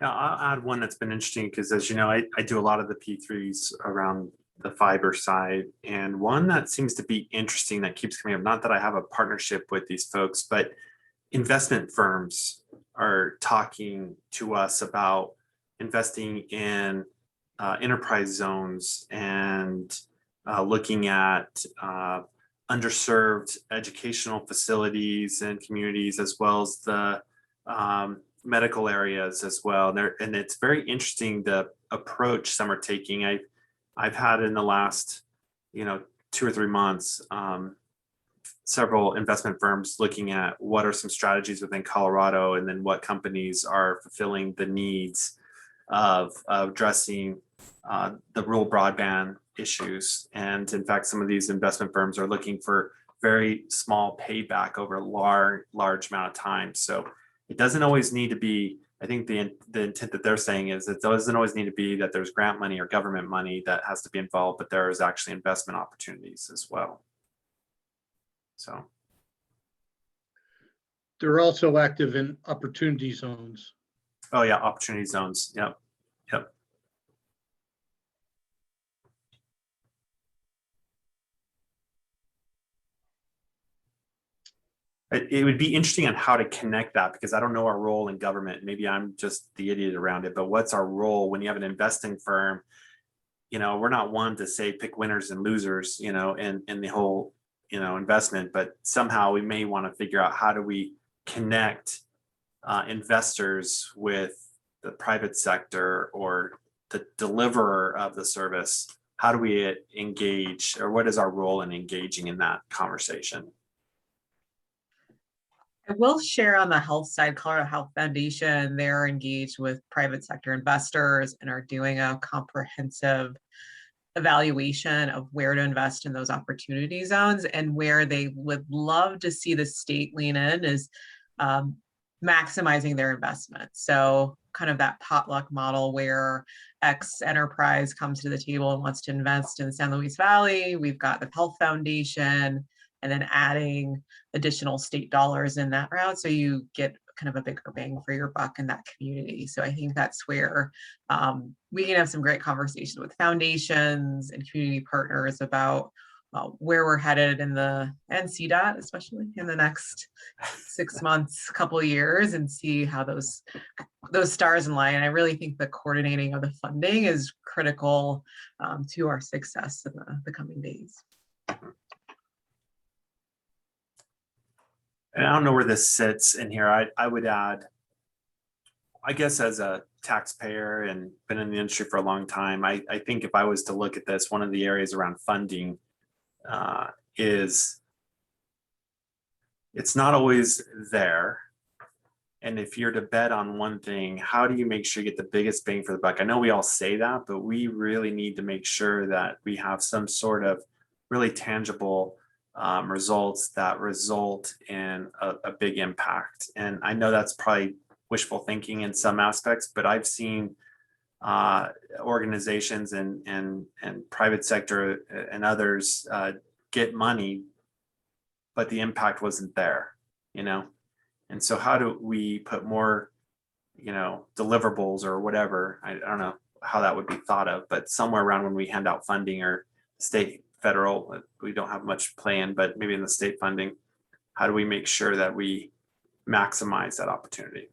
Yeah, I'll add one that's been interesting because, as you know, I do a lot of the P3s around the fiber side, and one that seems to be interesting that keeps coming up, not that I have a partnership with these folks, but investment firms are talking to us about investing in enterprise zones and looking at underserved educational facilities and communities, as well as the medical areas as well. And it's very interesting the approach some are taking. I've had in the last 2 or 3 months several investment firms looking at what are some strategies within Colorado, and then what companies are fulfilling the needs of addressing the rural broadband issues. And in fact, some of these investment firms are looking for very small payback over a large amount of time. So it doesn't always need to be, I think the intent that they're saying is it doesn't always need to be that there's grant money or government money that has to be involved, but there is actually investment opportunities as well. So They're also active in opportunity zones. Oh yeah, opportunity zones. Yep. It would be interesting on how to connect that, because I don't know our role in government. Maybe I'm just the idiot around it, but what's our role when you have an investing firm? We're not one to say pick winners and losers, in the whole, investment, but somehow we may want to figure out how do we connect investors with the private sector or the deliverer of the service. How do we engage, or what is our role in engaging in that conversation? I will share on the health side, Colorado Health Foundation, they're engaged with private sector investors and are doing a comprehensive evaluation of where to invest in those opportunity zones. And where they would love to see the state lean in is maximizing their investment. So kind of that potluck model where X enterprise comes to the table and wants to invest in the San Luis Valley. We've got the Health Foundation, and then adding additional state dollars in that route. So you get kind of a bigger bang for your buck in that community. So I think that's where we can have some great conversations with foundations and community partners about where we're headed in the CDOT, especially in the next 6 months, couple of years, and see how those stars align. And I really think the coordinating of the funding is critical to our success in the coming days. And I don't know where this sits in here. I would add, I guess as a taxpayer and been in the industry for a long time, I think if I was to look at this, one of the areas around funding is it's not always there. And if you're to bet on one thing, how do you make sure you get the biggest bang for the buck? I know we all say that, but we really need to make sure that we have some sort of really tangible results that result in a big impact. And I know that's probably wishful thinking in some aspects, but I've seen organizations and private sector and others get money, but the impact wasn't there, you know? And so how do we put more, you know, deliverables or whatever? I don't know how that would be thought of, but somewhere around when we hand out funding or state, federal, we don't have much play in, but maybe in the state funding, how do we make sure that we maximize that opportunity?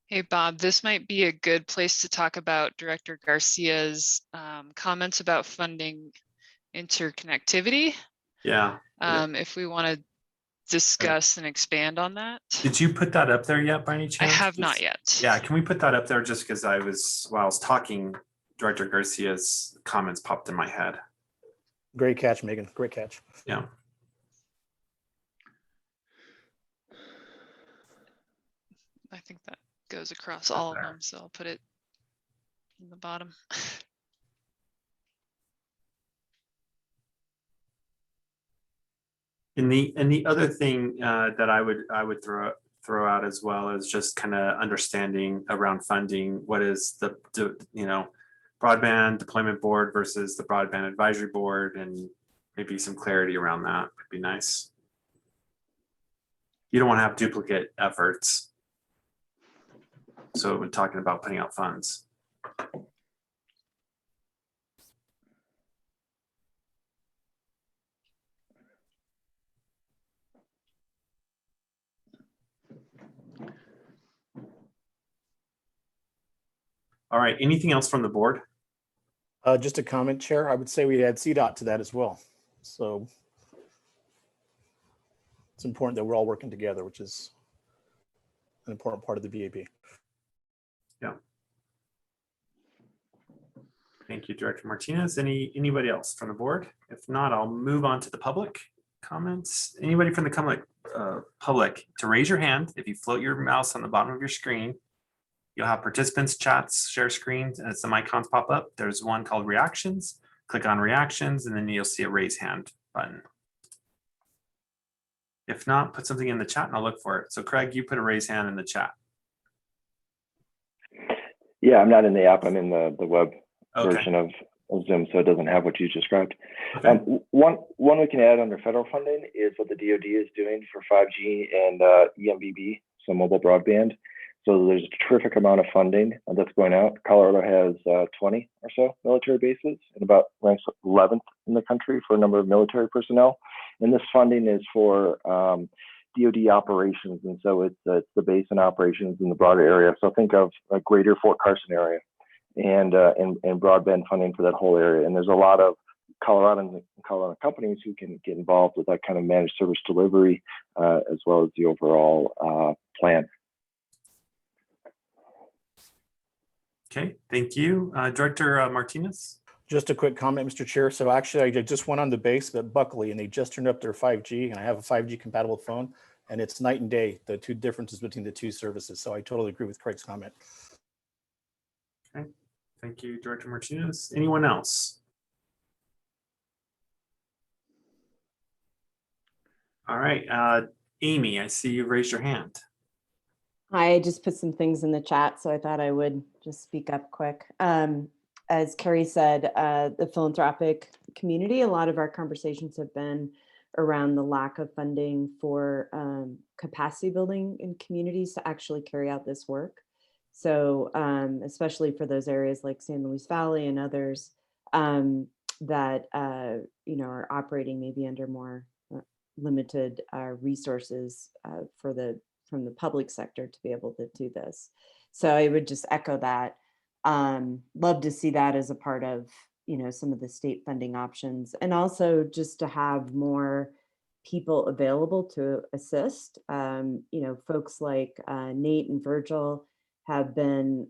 Hey, Bob, this might be a good place to talk about Director Garcia's comments about funding interconnectivity. Yeah. If we want to discuss and expand on that. Did you put that up there yet by any chance? I have not yet. Yeah, can we put that up there just because while I was talking, Director Garcia's comments popped in my head. Great catch, Megan. Great catch. Yeah. I think that goes across all of them, so I'll put it in the bottom. And the other thing that I would throw out as well is just kind of understanding around funding. What is the broadband deployment board versus the broadband advisory board, and maybe some clarity around that would be nice. You don't want to have duplicate efforts. So when talking about putting out funds. All right, anything else from the board? Just a comment, Chair. I would say we add CDOT to that as well. So it's important that we're all working together, which is an important part of the BAB. Yeah. Thank you, Director Martinez. Anybody else from the board? If not, I'll move on to the public comments. Anybody from the public to raise your hand. If you float your mouse on the bottom of your screen, you'll have participants, chats, share screens, and some icons pop up. There's one called reactions. Click on reactions, and then you'll see a raise hand button. If not, put something in the chat and I'll look for it. So Craig, you put a raise hand in the chat. Yeah, I'm not in the app. I'm in the web Okay. version of Zoom, so it doesn't have what you described. Okay. One we can add under federal funding is what the DoD is doing for 5G and EMBB, so mobile broadband. So there's a terrific amount of funding that's going out. Colorado has 20 or so military bases and about ranks 11th in the country for a number of military personnel. And this funding is for DoD operations, and so it's the base and operations in the broader area. So think of a greater Fort Carson area, and broadband funding for that whole area. And there's a lot of Colorado companies who can get involved with that kind of managed service delivery, as well as the overall plan. Okay, thank you. Director Martinez. Just a quick comment, Mr. Chair. So actually, I just went on the base at Buckley and they just turned up their 5G, and I have a 5G compatible phone, and it's night and day, the two differences between the two services. So I totally agree with Craig's comment. Okay, thank you, Director Martinez. Anyone else? All right, Amy, I see you raised your hand. I just put some things in the chat, so I thought I would just speak up quick. As Carrie said, the philanthropic community, a lot of our conversations have been around the lack of funding for capacity building in communities to actually carry out this work. So especially for those areas like San Luis Valley and others that are operating maybe under more limited resources from the public sector to be able to do this. So I would just echo that. Love to see that as a part of some of the state funding options, and also just to have more people available to assist. Folks like Nate and Virgil have been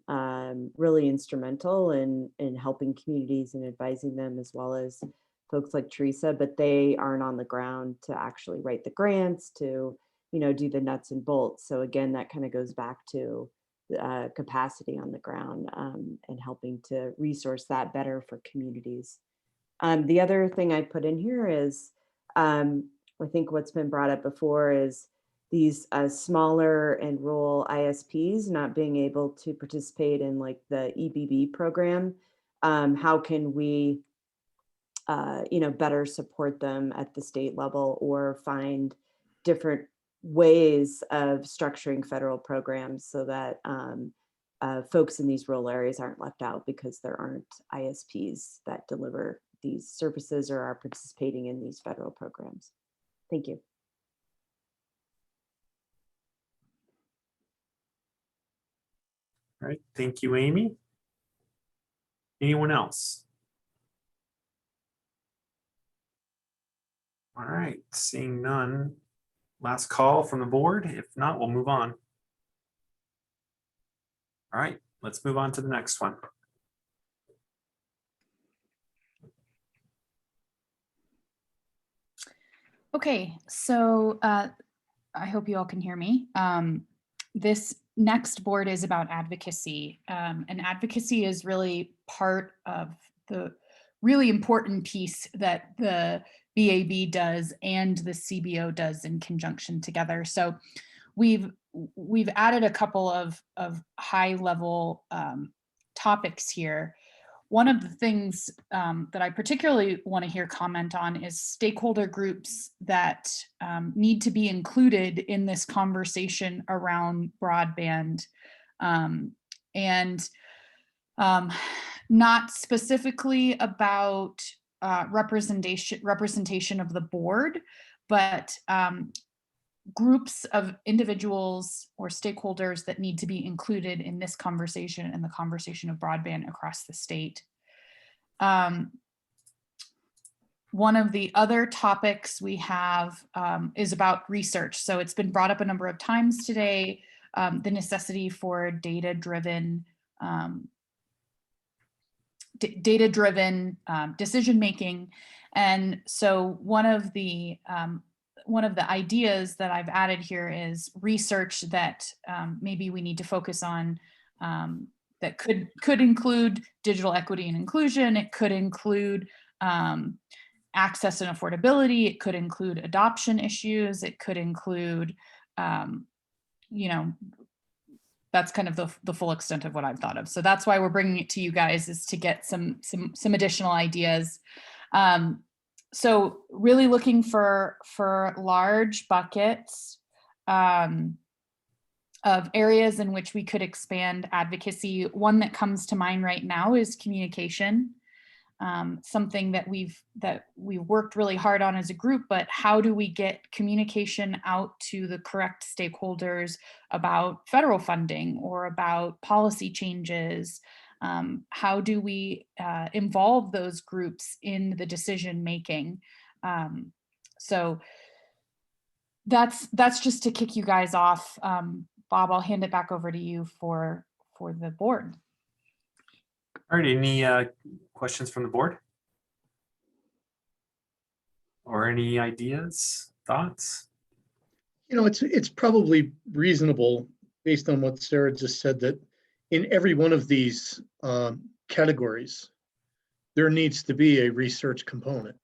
really instrumental in helping communities and advising them, as well as folks like Teresa, but they aren't on the ground to actually write the grants, to do the nuts and bolts. So again, that kind of goes back to capacity on the ground and helping to resource that better for communities. The other thing I put in here is, I think what's been brought up before is these smaller and rural ISPs not being able to participate in like the EBB program. How can we better support them at the state level, or find different ways of structuring federal programs so that folks in these rural areas aren't left out because there aren't ISPs that deliver these services or are participating in these federal programs. Thank you. All right, thank you, Amy. Anyone else? All right, seeing none. Last call from the board. If not, we'll move on. All right, let's move on to the next one. Okay, so I hope you all can hear me. This next board is about advocacy, and advocacy is really part of the really important piece that the BAB does and the CBO does in conjunction together. So we've added a couple of high level topics here. One of the things that I particularly want to hear comment on is stakeholder groups that need to be included in this conversation around broadband, and not specifically about representation of the board, but groups of individuals or stakeholders that need to be included in this conversation and the conversation of broadband across the state. One of the other topics we have is about research. So it's been brought up a number of times today, the necessity for data-driven decision-making. And so one of the ideas that I've added here is research that maybe we need to focus on, that could include digital equity and inclusion. It could include access and affordability. It could include adoption issues. It could include, that's kind of the full extent of what I've thought of. So that's why we're bringing it to you guys, is to get some additional ideas. So really looking for large buckets of areas in which we could expand advocacy. One that comes to mind right now is communication, something that we've worked really hard on as a group, but how do we get communication out to the correct stakeholders about federal funding or about policy changes? How do we involve those groups in the decision making? So that's just to kick you guys off. Bob, I'll hand it back over to you for the board. All right, any questions from the board? Or any ideas, thoughts? It's probably reasonable, based on what Sarah just said, that in every one of these categories, there needs to be a research component.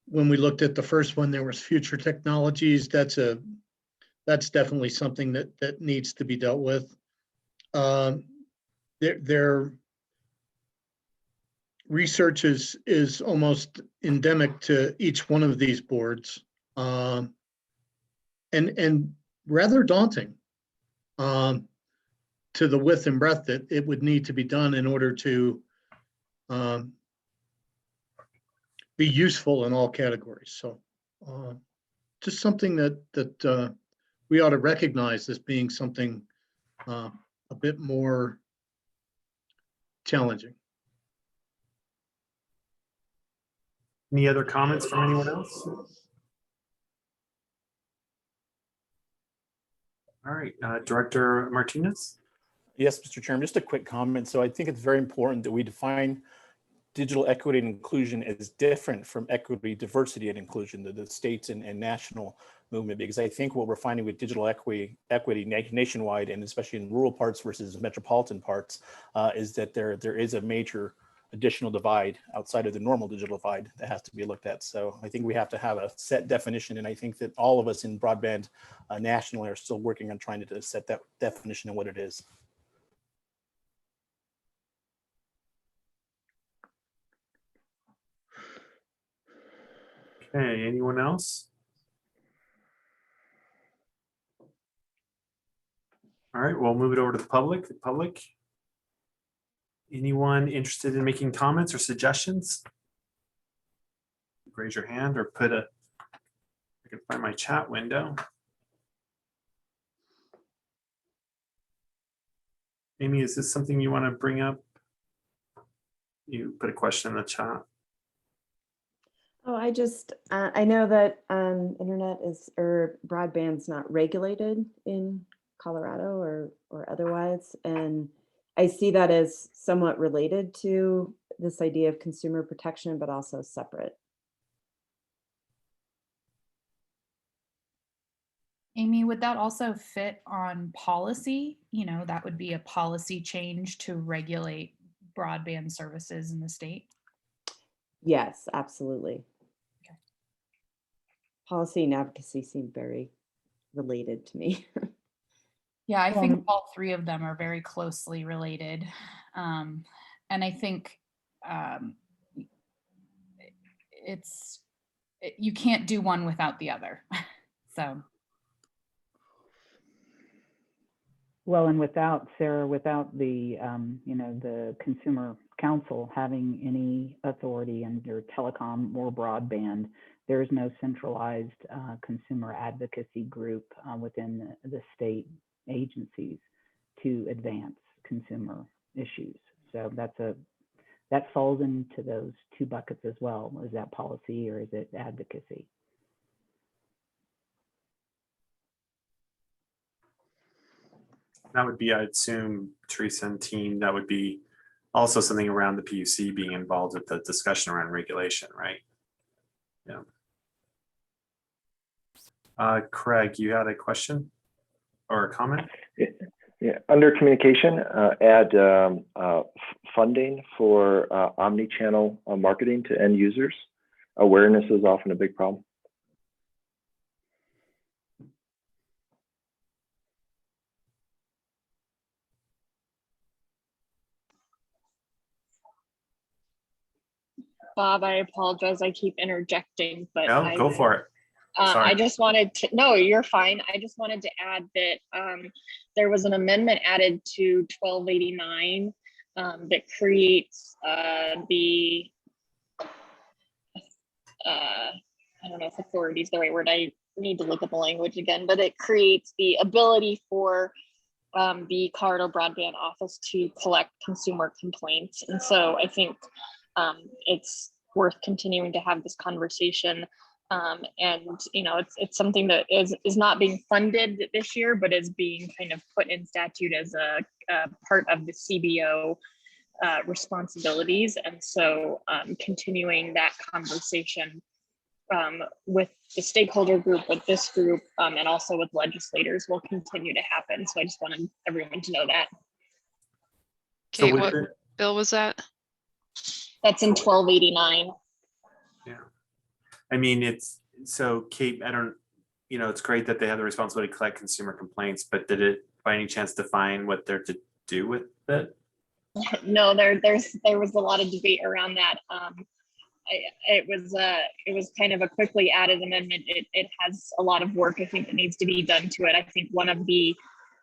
when we looked at the first one, there was future technologies. That's definitely something that needs to be dealt with. Their research is almost endemic to each one of these boards, and rather daunting to the width and breadth that it would need to be done in order to be useful in all categories. So just something that we ought to recognize as being something a bit more challenging. Any other comments from anyone else? All right, Director Martinez. Yes, Mr. Chairman, just a quick comment. So I think it's very important that we define digital equity and inclusion as different from equity, diversity, and inclusion, the states and national movement, because I think what we're finding with digital equity nationwide, and especially in rural parts versus metropolitan parts, is that there is a major additional divide outside of the normal digital divide that has to be looked at. So I think we have to have a set definition, and I think that all of us in broadband nationally are still working on trying to set that definition of what it is. Okay, anyone else? All right, we'll move it over to the public. Anyone interested in making comments or suggestions? Raise your hand or I can find my chat window. Amy, is this something you want to bring up? You put a question in the chat. Oh, I know that internet or broadband's not regulated in Colorado or otherwise, and I see that as somewhat related to this idea of consumer protection, but also separate. Amy, would that also fit on policy? You know, that would be a policy change to regulate broadband services in the state? Yes, absolutely. Okay. Policy and advocacy seem very related to me. Yeah, I think all three of them are very closely related. And I think you can't do one without the other. So. Well, and Sarah, without the, the Consumer Council having any authority under telecom or broadband, there is no centralized consumer advocacy group within the state agencies to advance consumer issues. So that falls into those two buckets as well. Is that policy or is it advocacy? That would be, I'd assume, Teresa and team, that would be also something around the PUC being involved with the discussion around regulation, right? Yeah. Craig, you had a question or a comment? Yeah. Under communication, add funding for omni-channel marketing to end users. Awareness is often a big problem. Bob, I apologize. I keep interjecting, but No, go for it. I just wanted to, no, you're fine. I just wanted to add that there was an amendment added to 1289 that creates I don't know if authority is the right word. I need to look at the language again, but it creates the ability for the Colorado Broadband Office to collect consumer complaints. And so I think it's worth continuing to have this conversation. And it's something that is not being funded this year, but is being kind of put in statute as a part of the CBO responsibilities. And so continuing that conversation with the stakeholder group, with this group, and also with legislators will continue to happen. So I just wanted everyone to know that. Okay, what bill was that? That's in 1289. Yeah. I mean, it's, so Kate, I don't, it's great that they have the responsibility to collect consumer complaints, but did it by any chance define what they're to do with it? No, there was a lot of debate around that. It was kind of a quickly added amendment. It has a lot of work, I think, that needs to be done to it. I think one of the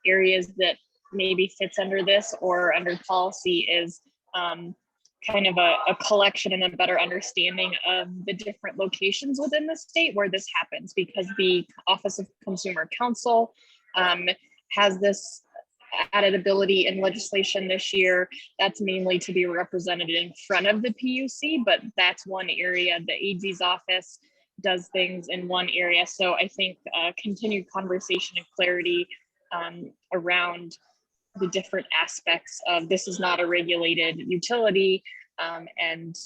areas that maybe fits under this or under policy is kind of a collection and a better understanding of the different locations within the state where this happens, because the Office of Consumer Counsel has this added ability in legislation this year that's mainly to be represented in front of the PUC, but that's one area. The AG's office does things in one area. So I think continued conversation and clarity around the different aspects of this is not a regulated utility, and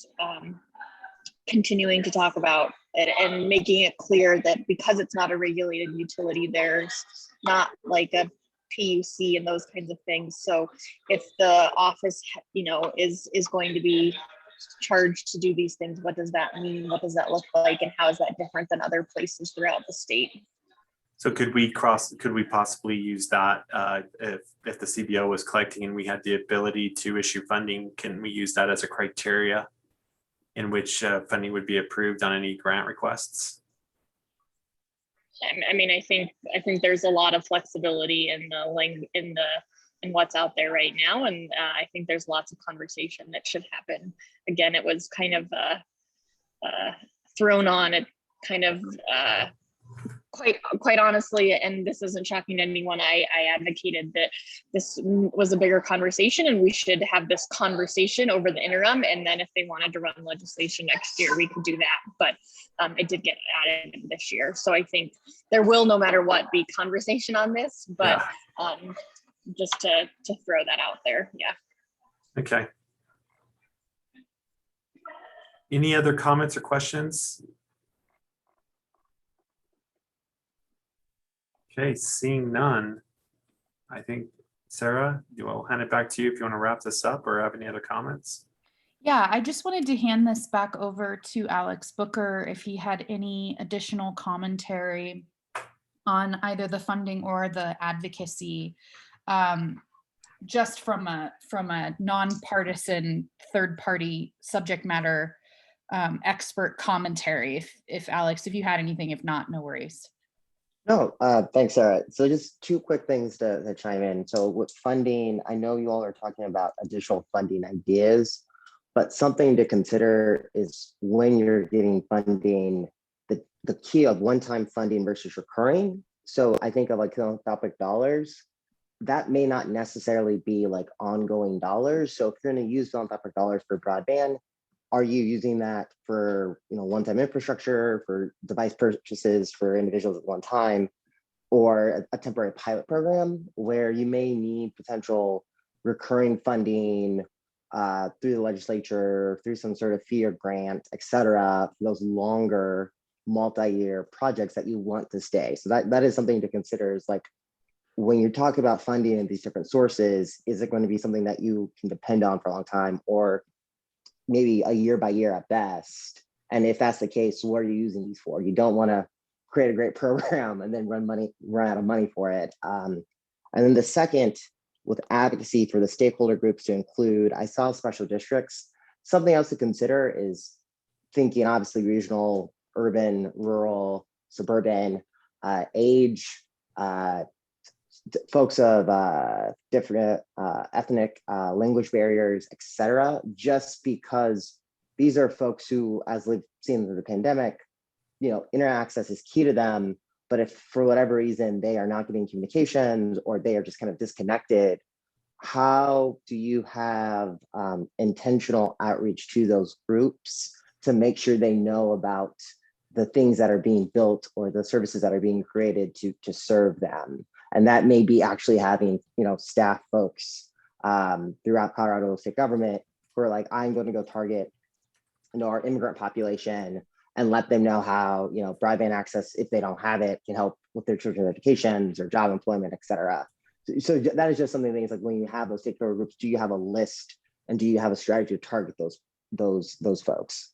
continuing to talk about it and making it clear that because it's not a regulated utility, there's not like a PUC and those kinds of things. So if the office, is going to be charged to do these things, what does that mean? What does that look like? And how is that different than other places throughout the state? So could we possibly use that if the CBO was collecting and we had the ability to issue funding, can we use that as a criteria in which funding would be approved on any grant requests? I mean, I think there's a lot of flexibility in what's out there right now, and I think there's lots of conversation that should happen. Again, it was kind of thrown on it, kind of quite honestly, and this isn't shocking to anyone. I advocated that this was a bigger conversation, and we should have this conversation over the interim, and then if they wanted to run legislation next year, we could do that. But it did get added this year, so I think there will, no matter what, be conversation on this. But just to throw that out there, yeah. Okay. Any other comments or questions? Okay, seeing none, I think, Sarah, I'll hand it back to you if you want to wrap this up or have any other comments. Yeah, I just wanted to hand this back over to Alex Booker if he had any additional commentary on either the funding or the advocacy, just from a nonpartisan third-party subject matter expert commentary. If Alex, if you had anything, if not, no worries. No, thanks, Sarah. So just two quick things to chime in. So with funding, I know you all are talking about additional funding ideas, but something to consider is when you're getting funding, the key of one-time funding versus recurring. So I think of like philanthropic dollars, that may not necessarily be like ongoing dollars. So if you're going to use philanthropic dollars for broadband, are you using that for one-time infrastructure, for device purchases for individuals at one time, or a temporary pilot program where you may need potential recurring funding through the legislature, through some sort of fee or grant, et cetera, for those longer multi-year projects that you want to stay. So that is something to consider, is like when you're talking about funding in these different sources, is it going to be something that you can depend on for a long time, or maybe a year by year at best? And if that's the case, what are you using these for? You don't want to create a great program and then run out of money for it. And then the second, with advocacy for the stakeholder groups to include, I saw special districts. Something else to consider is thinking obviously regional, urban, rural, suburban, age, folks of different ethnic language barriers, et cetera, just because these are folks who, as we've seen through the pandemic, internet access is key to them. But if for whatever reason they are not getting communications or they are just kind of disconnected, how do you have intentional outreach to those groups to make sure they know about the things that are being built or the services that are being created to serve them? And that may be actually having, staff folks throughout Colorado state government who are like, I'm going to go target, our immigrant population and let them know how, broadband access, if they don't have it, can help with their children's educations or job employment, et cetera. So that is just something that is like, when you have those stakeholder groups, do you have a list and do you have a strategy to target those folks?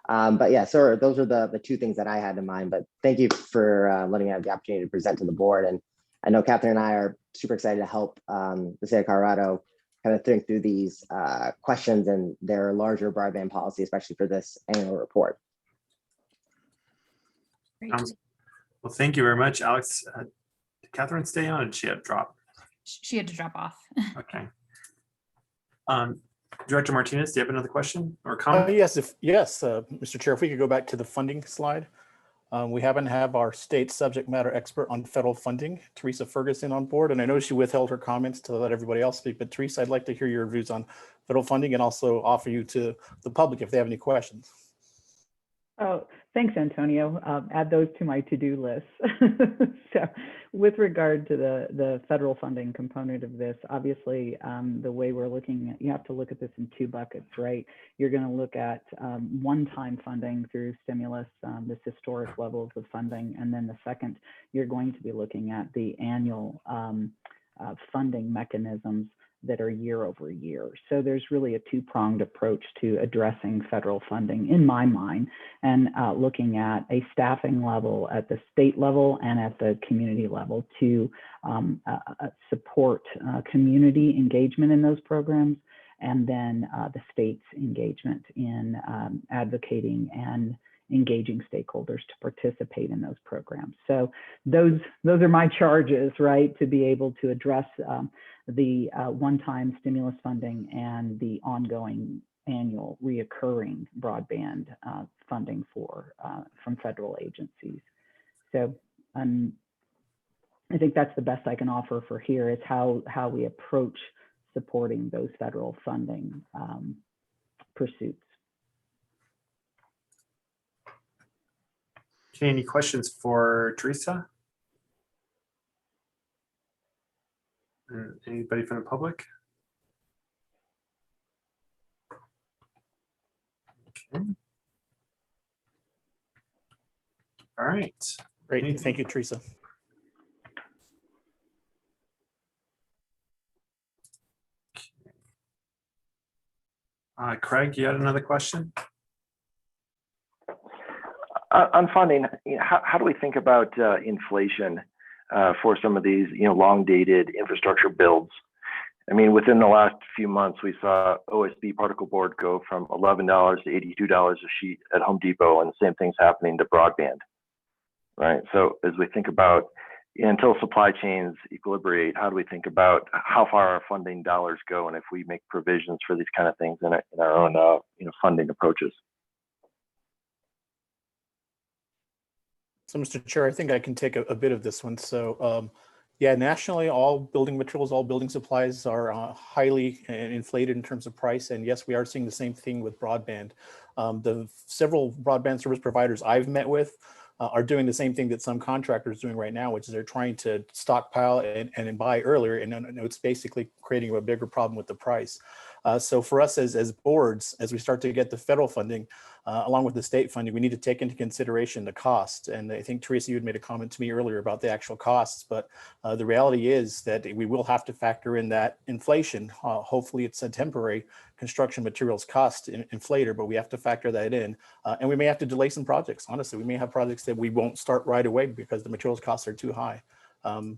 But yeah, so those are the two things that I had in mind. But thank you for letting me have the opportunity to present to the board. And I know Catherine and I are super excited to help the state of Colorado kind of think through these questions and their larger broadband policy, especially for this annual report. Well, thank you very much, Alex. Did Catherine stay on, or did she have to drop? She had to drop off. Okay. Director Martinez, do you have another question or comment? Yes, Mr. Chair, if we could go back to the funding slide. We happen to have our state subject matter expert on federal funding, Teresa Ferguson, on board. And I know she withheld her comments to let everybody else speak, but Teresa, I'd like to hear your views on federal funding and also offer you to the public if they have any questions. Oh, thanks, Antonio. Add those to my to-do list. So with regard to the federal funding component of this, obviously, the way we're looking at, you have to look at this in two buckets, right? You're going to look at one-time funding through stimulus, this historic levels of funding. And then the second, you're going to be looking at the annual funding mechanisms that are year over year. So there's really a two-pronged approach to addressing federal funding in my mind, and looking at a staffing level at the state level and at the community level to support community engagement in those programs, and then the state's engagement in advocating and engaging stakeholders to participate in those programs. So those are my charges, right, to be able to address the one-time stimulus funding and the ongoing annual reoccurring broadband funding from federal agencies. So I think that's the best I can offer for here, is how we approach supporting those federal funding pursuits. Okay, any questions for Teresa? Anybody from the public? Okay. All right. Great. Thank you, Teresa. Craig, you had another question? On funding, how do we think about inflation for some of these, long dated infrastructure builds? I mean, within the last few months, we saw OSB particle board go from $11 to $82 a sheet at Home Depot, and the same thing's happening to broadband, right? So as we think about, until supply chains equilibrate, how do we think about how far our funding dollars go, and if we make provisions for these kind of things in our own, funding approaches? So, Mr. Chair, I think I can take a bit of this one. So, yeah, nationally, all building materials, all building supplies are highly inflated in terms of price. And yes, we are seeing the same thing with broadband. The several broadband service providers I've met with are doing the same thing that some contractors are doing right now, which is they're trying to stockpile and buy earlier. And it's basically creating a bigger problem with the price. So for us as boards, as we start to get the federal funding, along with the state funding, we need to take into consideration the cost. And I think, Teresa, you had made a comment to me earlier about the actual costs, but the reality is that we will have to factor in that inflation. Hopefully it's a temporary construction materials cost inflator, but we have to factor that in. And we may have to delay some projects. Honestly, we may have projects that we won't start right away because the materials costs are too high.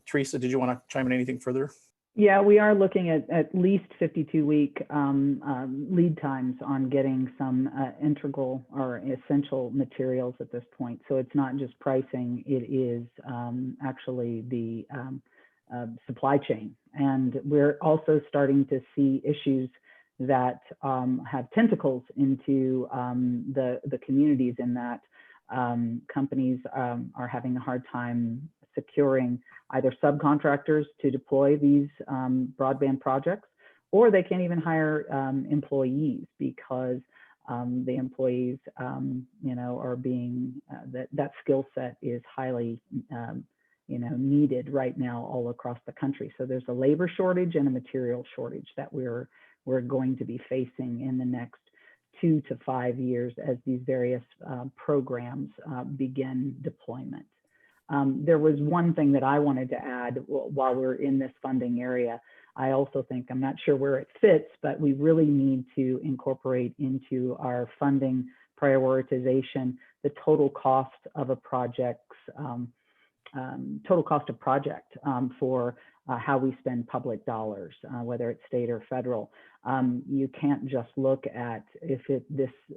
Teresa, did you want to chime in anything further? Yeah, we are looking at least 52-week lead times on getting some integral or essential materials at this point. So it's not just pricing, it is actually the supply chain. And we're also starting to see issues that have tentacles into the communities, in that companies are having a hard time securing either subcontractors to deploy these broadband projects, or they can't even hire employees because the employees, are being, that skill set is highly, needed right now all across the country. So there's a labor shortage and a material shortage that we're going to be facing in the next 2 to 5 years as these various programs begin deployment. There was one thing that I wanted to add while we're in this funding area. I also think, I'm not sure where it fits, but we really need to incorporate into our funding prioritization, the total cost of a project's for how we spend public dollars, whether it's state or federal. You can't just look at if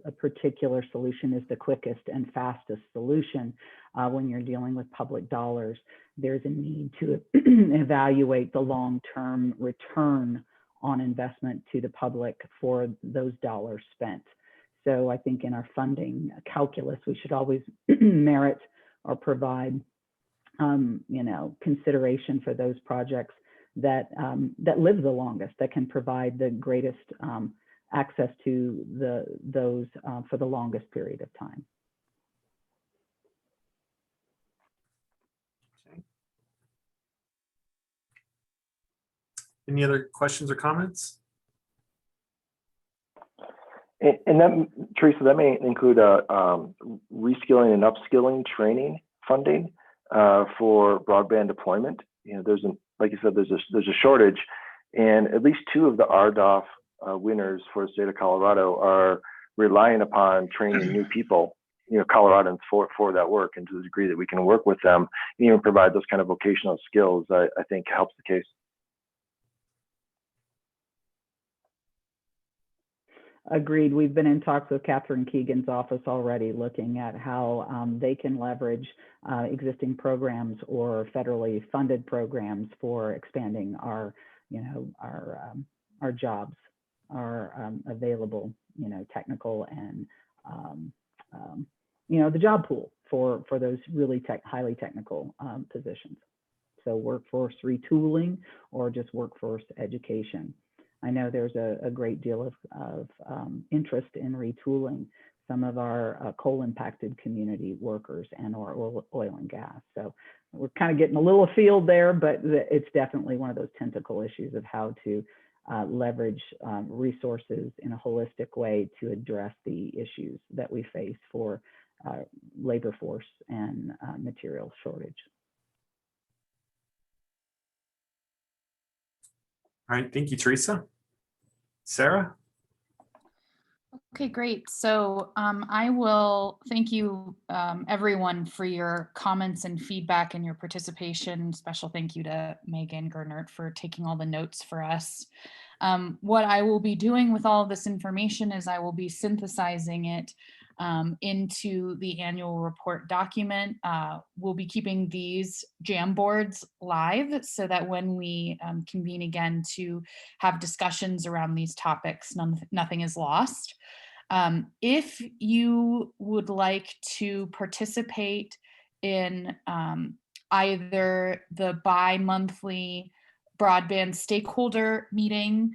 a particular solution is the quickest and fastest solution when you're dealing with public dollars. There's a need to evaluate the long-term return on investment to the public for those dollars spent. So I think in our funding calculus, we should always merit or provide consideration for those projects that live the longest, that can provide the greatest access to those for the longest period of time. Okay. Any other questions or comments? And that, Teresa, that may include reskilling and upskilling training funding for broadband deployment. Like you said, there's a shortage, and at least 2 of the RDOF winners for the state of Colorado are relying upon training new people, Coloradans for that work, and to the degree that we can work with them and even provide those kind of vocational skills, I think helps the case. Agreed. We've been in talks with Catherine Keegan's office already, looking at how they can leverage existing programs or federally funded programs for expanding our jobs, our available, technical and the job pool for those really highly technical positions. So workforce retooling or just workforce education. I know there's a great deal of interest in retooling some of our coal-impacted community workers and or oil and gas. So we're kind of getting a little afield there, but it's definitely one of those tentacle issues of how to leverage resources in a holistic way to address the issues that we face for labor force and material shortage. All right, thank you, Teresa. Sarah? Okay, great. So I will thank you, everyone, for your comments and feedback and your participation. Special thank you to Megan Gernert for taking all the notes for us. What I will be doing with all of this information is I will be synthesizing it into the annual report document. We'll be keeping these Jamboards live so that when we convene again to have discussions around these topics, nothing is lost. If you would like to participate in either the bi-monthly broadband stakeholder meeting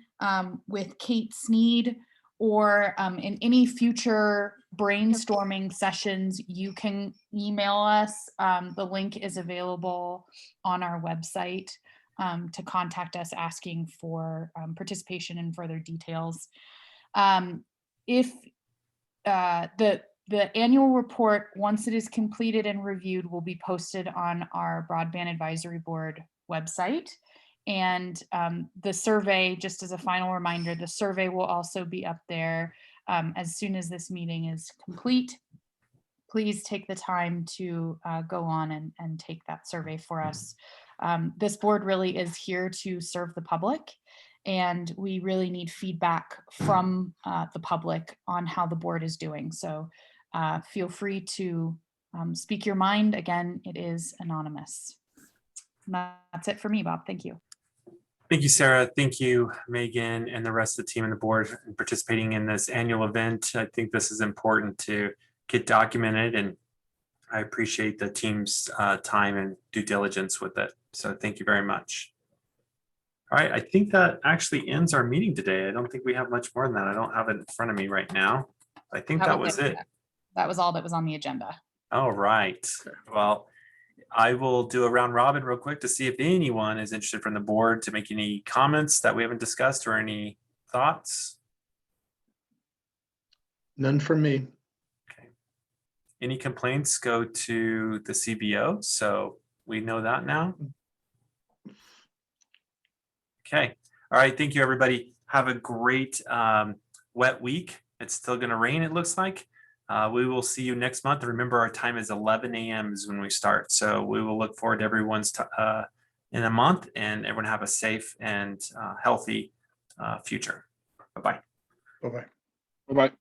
with Kate Sneed, or in any future brainstorming sessions, you can email us. The link is available on our website to contact us asking for participation and further details. If the annual report, once it is completed and reviewed, will be posted on our Broadband Advisory Board website. And the survey, just as a final reminder, the survey will also be up there as soon as this meeting is complete. Please take the time to go on and take that survey for us. This board really is here to serve the public, and we really need feedback from the public on how the board is doing. So feel free to speak your mind. Again, it is anonymous. And that's it for me, Bob. Thank you. Thank you, Sarah. Thank you, Megan, and the rest of the team and the board in participating in this annual event. I think this is important to get documented, and I appreciate the team's time and due diligence with it. So thank you very much. All right, I think that actually ends our meeting today. I don't think we have much more than that. I don't have it in front of me right now. I think that was it. That was all that was on the agenda. All right. Well, I will do a round robin real quick to see if anyone is interested from the board to make any comments that we haven't discussed or any thoughts. None from me. Okay. Any complaints go to the CBO, so we know that now. Okay. All right. Thank you, everybody. Have a great wet week. It's still going to rain, it looks like. We will see you next month. Remember, our time is 11 a.m. is when we start. So we will look forward to everyone's in a month, and everyone have a safe and healthy future. Bye-bye. Bye-bye. Bye-bye.